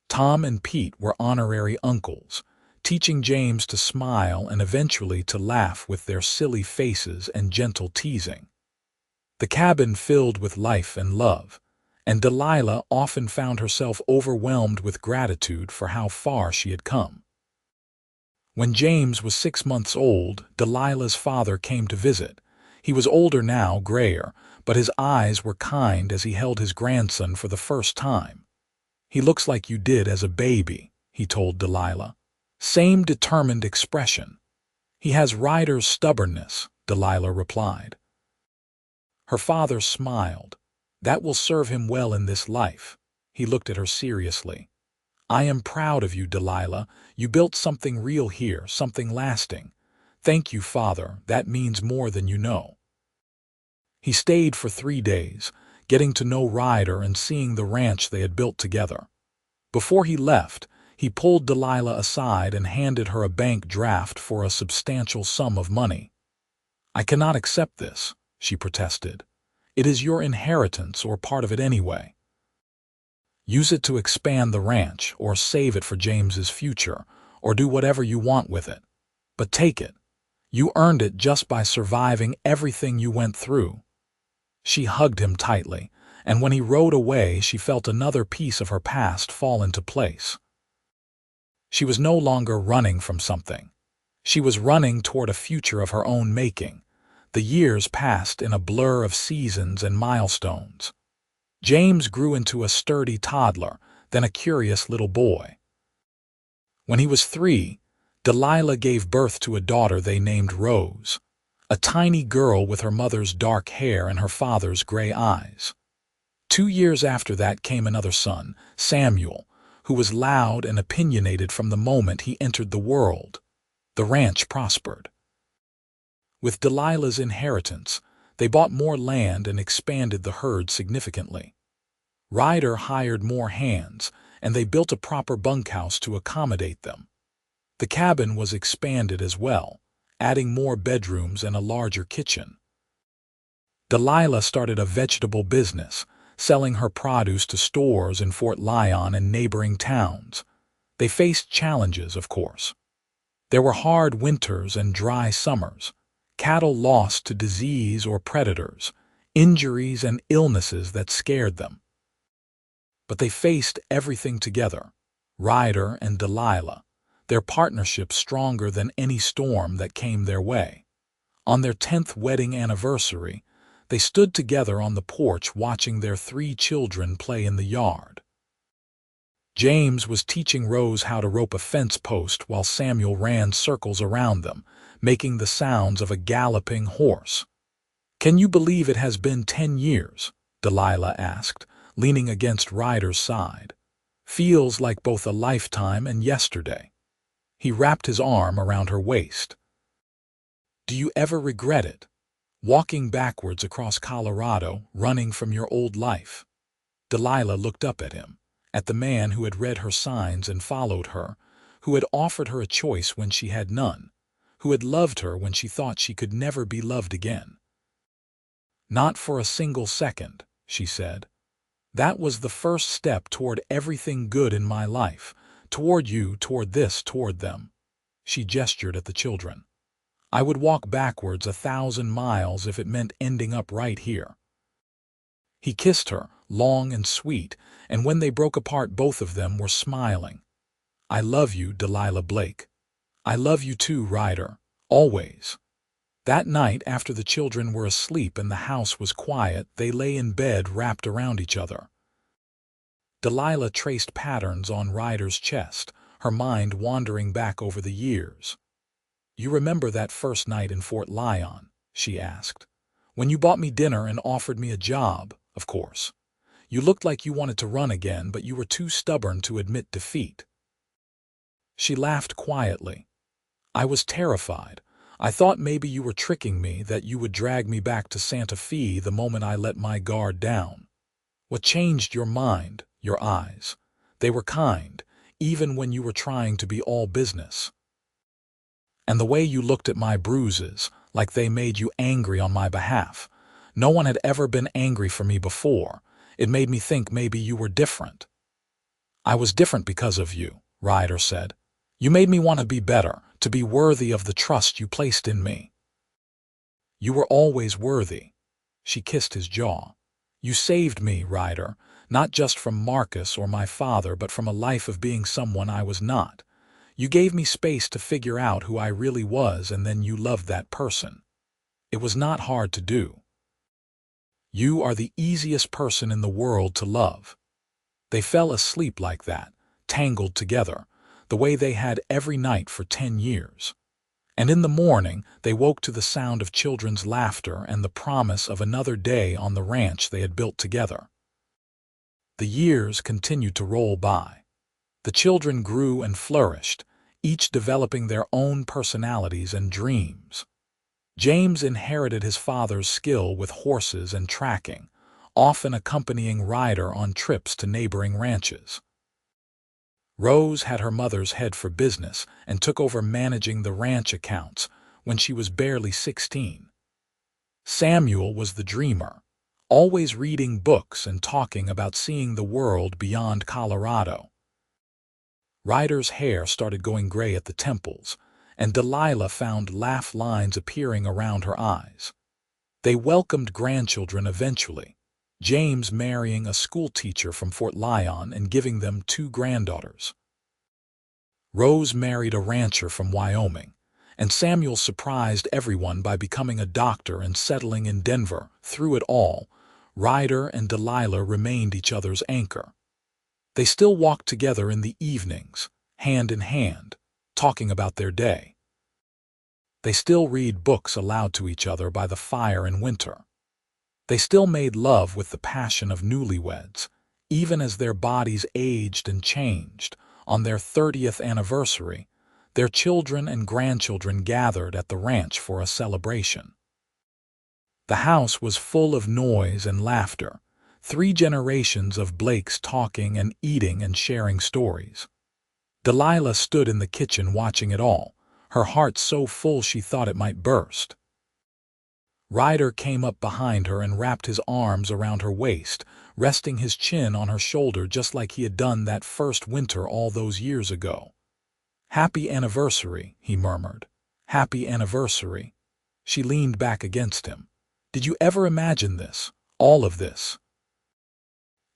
Tom and Pete were honorary uncles, teaching James to smile and eventually to laugh with their silly faces and gentle teasing. The cabin filled with life and love, and Delilah often found herself overwhelmed with gratitude for how far she had come. When James was 6 months old, Delilah's father came to visit. He was older now, grayer, but his eyes were kind as he held his grandson for the first time. "He looks like you did as a baby," he told Delilah. "Same determined expression." "He has Ryder's stubbornness," Delilah replied. Her father smiled. "That will serve him well in this life." He looked at her seriously. "I am proud of you, Delilah. You built something real here, something lasting. Thank you, Father. That means more than you know." He stayed for 3 days, getting to know Ryder and seeing the ranch they had built together. Before he left, he pulled Delilah aside and handed her a bank draft for a substantial sum of money. "I cannot accept this," she protested. "It is your inheritance, or part of it anyway. Use it to expand the ranch, or save it for James's future, or do whatever you want with it. But take it. You earned it just by surviving everything you went through." She hugged him tightly, and when he rode away, she felt another piece of her past fall into place. She was no longer running from something. She was running toward a future of her own making. The years passed in a blur of seasons and milestones. James grew into a sturdy toddler, then a curious little boy. When he was 3, Delilah gave birth to a daughter they named Rose, a tiny girl with her mother's dark hair and her father's gray eyes. 2 years after that came another son, Samuel, who was loud and opinionated from the moment he entered the world. The ranch prospered. With Delilah's inheritance, they bought more land and expanded the herd significantly. Ryder hired more hands, and they built a proper bunkhouse to accommodate them. The cabin was expanded as well, adding more bedrooms and a larger kitchen. Delilah started a vegetable business, selling her produce to stores in Fort Lyon and neighboring towns. They faced challenges, of course. There were hard winters and dry summers, cattle lost to disease or predators, injuries and illnesses that scared them. But they faced everything together, Ryder and Delilah, their partnership stronger than any storm that came their way. On their 10th wedding anniversary, they stood together on the porch watching their 3 children play in the yard. James was teaching Rose how to rope a fence post while Samuel ran circles around them, making the sounds of a galloping horse. "Can you believe it has been 10 years?" Delilah asked, leaning against Ryder's side. "Feels like both a lifetime and yesterday." He wrapped his arm around her waist. "Do you ever regret it? Walking backwards across Colorado, running from your old life?" Delilah looked up at him, at the man who had read her signs and followed her, who had offered her a choice when she had none, who had loved her when she thought she could never be loved again. "Not for a single second," she said. "That was the first step toward everything good in my life, toward you, toward this, toward them." She gestured at the children. "I would walk backwards 1,000 miles if it meant ending up right here." He kissed her, long and sweet, and when they broke apart both of them were smiling. "I love you, Delilah Blake. I love you too, Ryder, always." That night, after the children were asleep and the house was quiet, they lay in bed wrapped around each other. Delilah traced patterns on Ryder's chest, her mind wandering back over the years. "You remember that first night in Fort Lyon?" she asked. "When you bought me dinner and offered me a job, of course. You looked like you wanted to run again, but you were too stubborn to admit defeat." She laughed quietly. "I was terrified. I thought maybe you were tricking me, that you would drag me back to Santa Fe the moment I let my guard down. What changed your mind, your eyes? They were kind, even when you were trying to be all business. And the way you looked at my bruises, like they made you angry on my behalf. No one had ever been angry for me before. It made me think maybe you were different." "I was different because of you," Ryder said. "You made me want to be better, to be worthy of the trust you placed in me." "You were always worthy." She kissed his jaw. "You saved me, Ryder, not just from Marcus or my father, but from a life of being someone I was not. You gave me space to figure out who I really was, and then you loved that person. It was not hard to do. You are the easiest person in the world to love. They fell asleep like that, tangled together, the way they had every night for 10 years. And in the morning, they woke to the sound of children's laughter and the promise of another day on the ranch they had built together. The years continued to roll by. The children grew and flourished, each developing their own personalities and dreams. James inherited his father's skill with horses and tracking, often accompanying Ryder on trips to neighboring ranches. Rose had her mother's head for business and took over managing the ranch accounts when she was barely 16. Samuel was the dreamer, always reading books and talking about seeing the world beyond Colorado. Ryder's hair started going gray at the temples, and Delilah found laugh lines appearing around her eyes. They welcomed grandchildren eventually, James marrying a schoolteacher from Fort Lyon and giving them 2 granddaughters. Rose married a rancher from Wyoming, and Samuel surprised everyone by becoming a doctor and settling in Denver. Through it all, Ryder and Delilah remained each other's anchor. They still walked together in the evenings, hand in hand, talking about their day. They still read books aloud to each other by the fire in winter. They still made love with the passion of newlyweds, even as their bodies aged and changed. On their 30th anniversary, their children and grandchildren gathered at the ranch for a celebration. The house was full of noise and laughter, 3 generations of Blakes talking and eating and sharing stories. Delilah stood in the kitchen watching it all, her heart so full she thought it might burst. Ryder came up behind her and wrapped his arms around her waist, resting his chin on her shoulder just like he had done that first winter all those years ago. "Happy anniversary," he murmured. "Happy anniversary." She leaned back against him. "Did you ever imagine this, all of this?"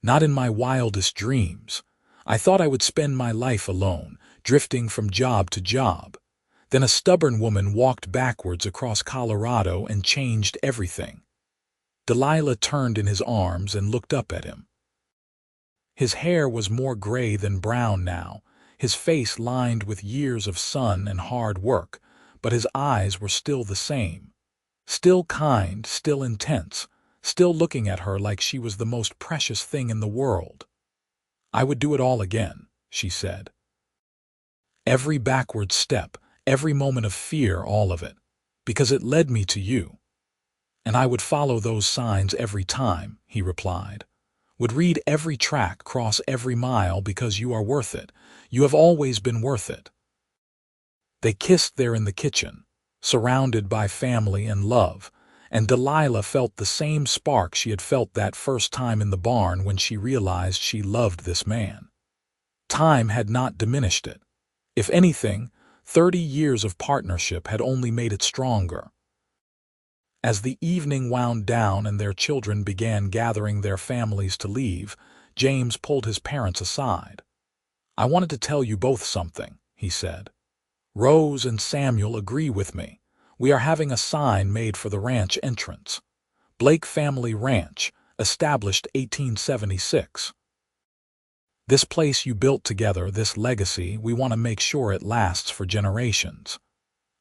"Not in my wildest dreams. I thought I would spend my life alone, drifting from job to job. Then a stubborn woman walked backwards across Colorado and changed everything." Delilah turned in his arms and looked up at him. His hair was more gray than brown now, his face lined with years of sun and hard work, but his eyes were still the same. Still kind, still intense, still looking at her like she was the most precious thing in the world. "I would do it all again," she said. "Every backward step, every moment of fear, all of it, because it led me to you. And I would follow those signs every time," he replied. "Would read every track, cross every mile, because you are worth it. You have always been worth it." They kissed there in the kitchen, surrounded by family and love, and Delilah felt the same spark she had felt that first time in the barn when she realized she loved this man. Time had not diminished it. If anything, 30 years of partnership had only made it stronger. As the evening wound down and their children began gathering their families to leave, James pulled his parents aside. "I wanted to tell you both something," he said. "Rose and Samuel agree with me. We are having a sign made for the ranch entrance. Blake Family Ranch, established 1876. This place you built together, this legacy, we want to make sure it lasts for generations."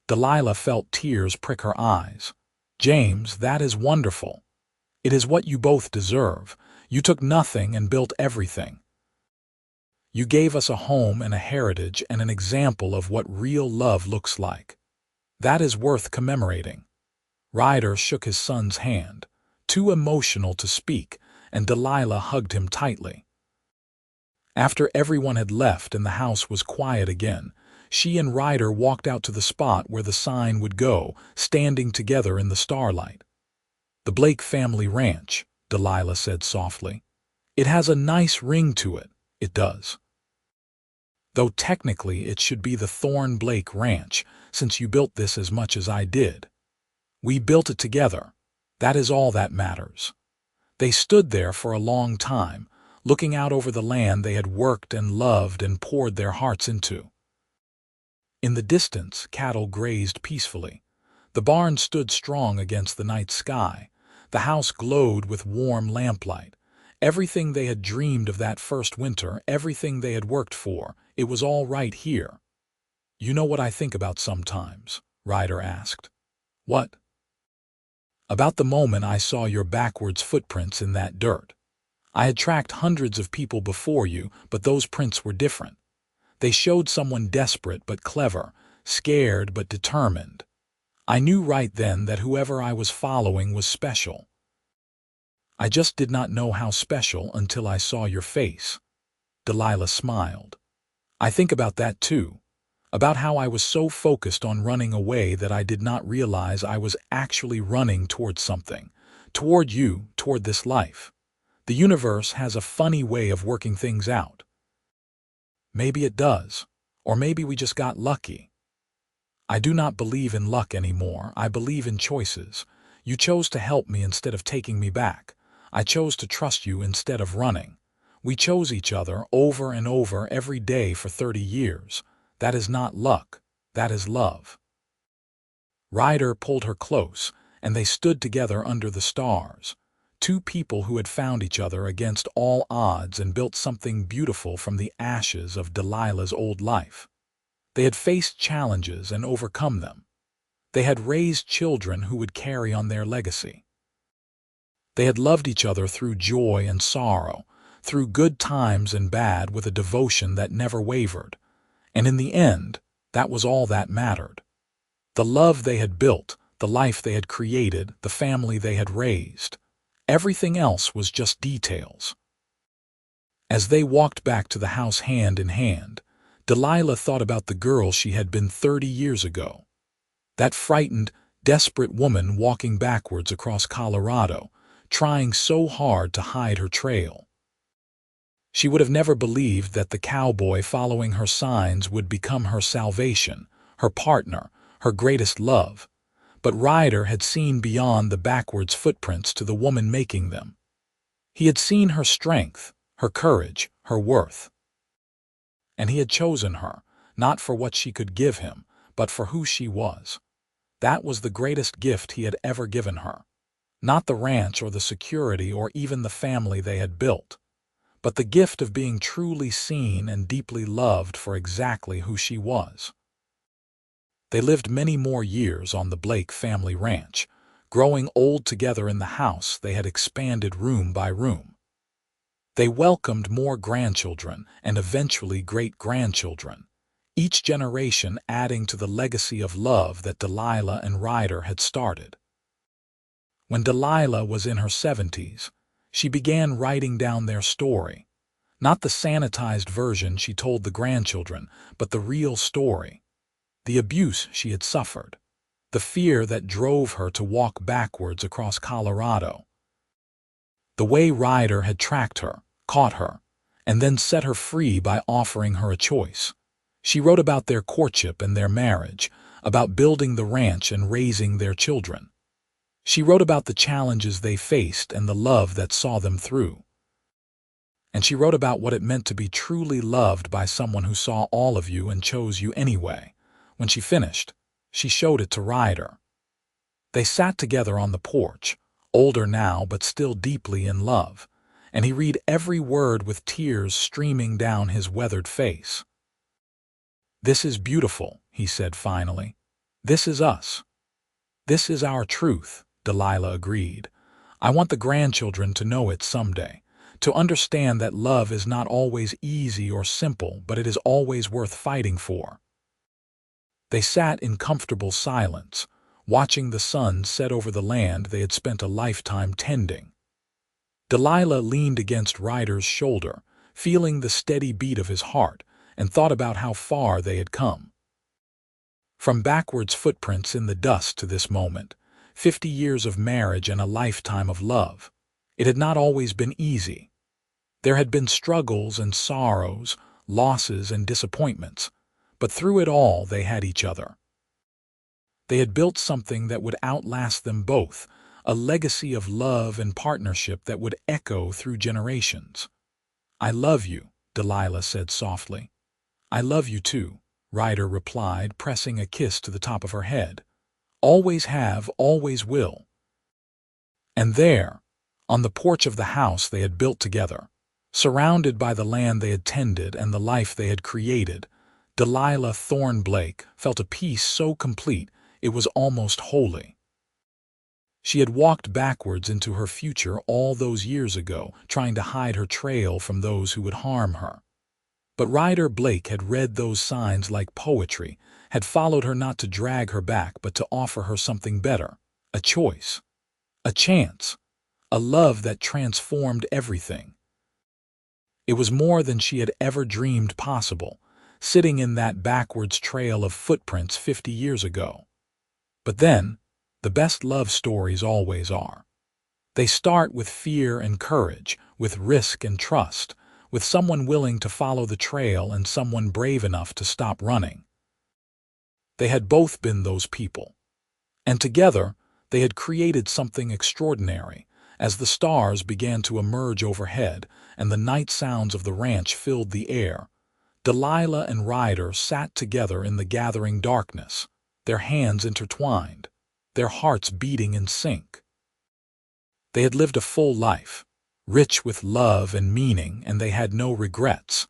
Delilah felt tears prick her eyes. "James, that is wonderful. It is what you both deserve. You took nothing and built everything. You gave us a home and a heritage and an example of what real love looks like. That is worth commemorating." Ryder shook his son's hand, too emotional to speak, and Delilah hugged him tightly. After everyone had left and the house was quiet again, she and Ryder walked out to the spot where the sign would go, standing together in the starlight. "The Blake Family Ranch," Delilah said softly. "It has a nice ring to it, it does. Though technically it should be the Thorne Blake Ranch, since you built this as much as I did. We built it together. That is all that matters." They stood there for a long time, looking out over the land they had worked and loved and poured their hearts into. In the distance, cattle grazed peacefully. The barn stood strong against the night sky. The house glowed with warm lamplight. Everything they had dreamed of that first winter, everything they had worked for, it was all right here. "You know what I think about sometimes?" Ryder asked. "What?" "About the moment I saw your backwards footprints in that dirt. I had tracked hundreds of people before you, but those prints were different. They showed someone desperate but clever, scared but determined. I knew right then that whoever I was following was special. I just did not know how special until I saw your face." Delilah smiled. "I think about that too. About how I was so focused on running away that I did not realize I was actually running toward something. Toward you, toward this life. The universe has a funny way of working things out. Maybe it does. Or maybe we just got lucky. I do not believe in luck anymore. I believe in choices. You chose to help me instead of taking me back. I chose to trust you instead of running. We chose each other over and over every day for 30 years. That is not luck. That is love." Ryder pulled her close, and they stood together under the stars. Two people who had found each other against all odds and built something beautiful from the ashes of Delilah's old life. They had faced challenges and overcome them. They had raised children who would carry on their legacy. They had loved each other through joy and sorrow, through good times and bad, with a devotion that never wavered. And in the end, that was all that mattered. The love they had built, the life they had created, the family they had raised. Everything else was just details. As they walked back to the house hand in hand, Delilah thought about the girl she had been 30 years ago. That frightened, desperate woman walking backwards across Colorado, trying so hard to hide her trail. She would have never believed that the cowboy following her signs would become her salvation, her partner, her greatest love. But Ryder had seen beyond the backwards footprints to the woman making them. He had seen her strength, her courage, her worth. And he had chosen her, not for what she could give him, but for who she was. That was the greatest gift he had ever given her. Not the ranch or the security or even the family they had built, but the gift of being truly seen and deeply loved for exactly who she was. They lived many more years on the Blake family ranch, growing old together in the house they had expanded room by room. They welcomed more grandchildren and eventually great-grandchildren, each generation adding to the legacy of love that Delilah and Ryder had started. When Delilah was in her 70s, she began writing down their story, not the sanitized version she told the grandchildren, but the real story. The abuse she had suffered, the fear that drove her to walk backwards across Colorado, the way Ryder had tracked her, caught her, and then set her free by offering her a choice. She wrote about their courtship and their marriage, about building the ranch and raising their children. She wrote about the challenges they faced and the love that saw them through. And she wrote about what it meant to be truly loved by someone who saw all of you and chose you anyway. When she finished, she showed it to Ryder. They sat together on the porch, older now but still deeply in love, and he read every word with tears streaming down his weathered face. "This is beautiful," he said finally. "This is us. This is our truth," Delilah agreed. "I want the grandchildren to know it someday, to understand that love is not always easy or simple, but it is always worth fighting for." They sat in comfortable silence, watching the sun set over the land they had spent a lifetime tending. Delilah leaned against Ryder's shoulder, feeling the steady beat of his heart, and thought about how far they had come. From backwards footprints in the dust to this moment, 50 years of marriage and a lifetime of love. It had not always been easy. There had been struggles and sorrows, losses and disappointments, but through it all they had each other. They had built something that would outlast them both, a legacy of love and partnership that would echo through generations. "I love you," Delilah said softly. "I love you too," Ryder replied, pressing a kiss to the top of her head. Always have, always will. And there, on the porch of the house they had built together, surrounded by the land they had tended and the life they had created, Delilah Thorne Blake felt a peace so complete it was almost holy. She had walked backwards into her future all those years ago, trying to hide her trail from those who would harm her. But Ryder Blake had read those signs like poetry, had followed her not to drag her back but to offer her something better, a choice, a chance, a love that transformed everything. It was more than she had ever dreamed possible, sitting in that backwards trail of footprints 50 years ago. But then, the best love stories always are. They start with fear and courage, with risk and trust, with someone willing to follow the trail and someone brave enough to stop running. They had both been those people. And together, they had created something extraordinary. As the stars began to emerge overhead and the night sounds of the ranch filled the air, Delilah and Ryder sat together in the gathering darkness, their hands intertwined, their hearts beating in sync. They had lived a full life, rich with love and meaning, and they had no regrets.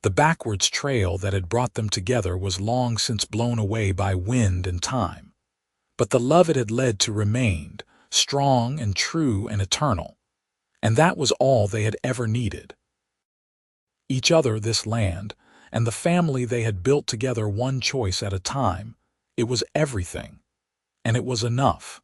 The backwards trail that had brought them together was long since blown away by wind and time. But the love it had led to remained, strong and true and eternal. And that was all they had ever needed. Each other, this land, and the family they had built together, one choice at a time. It was everything. And it was enough.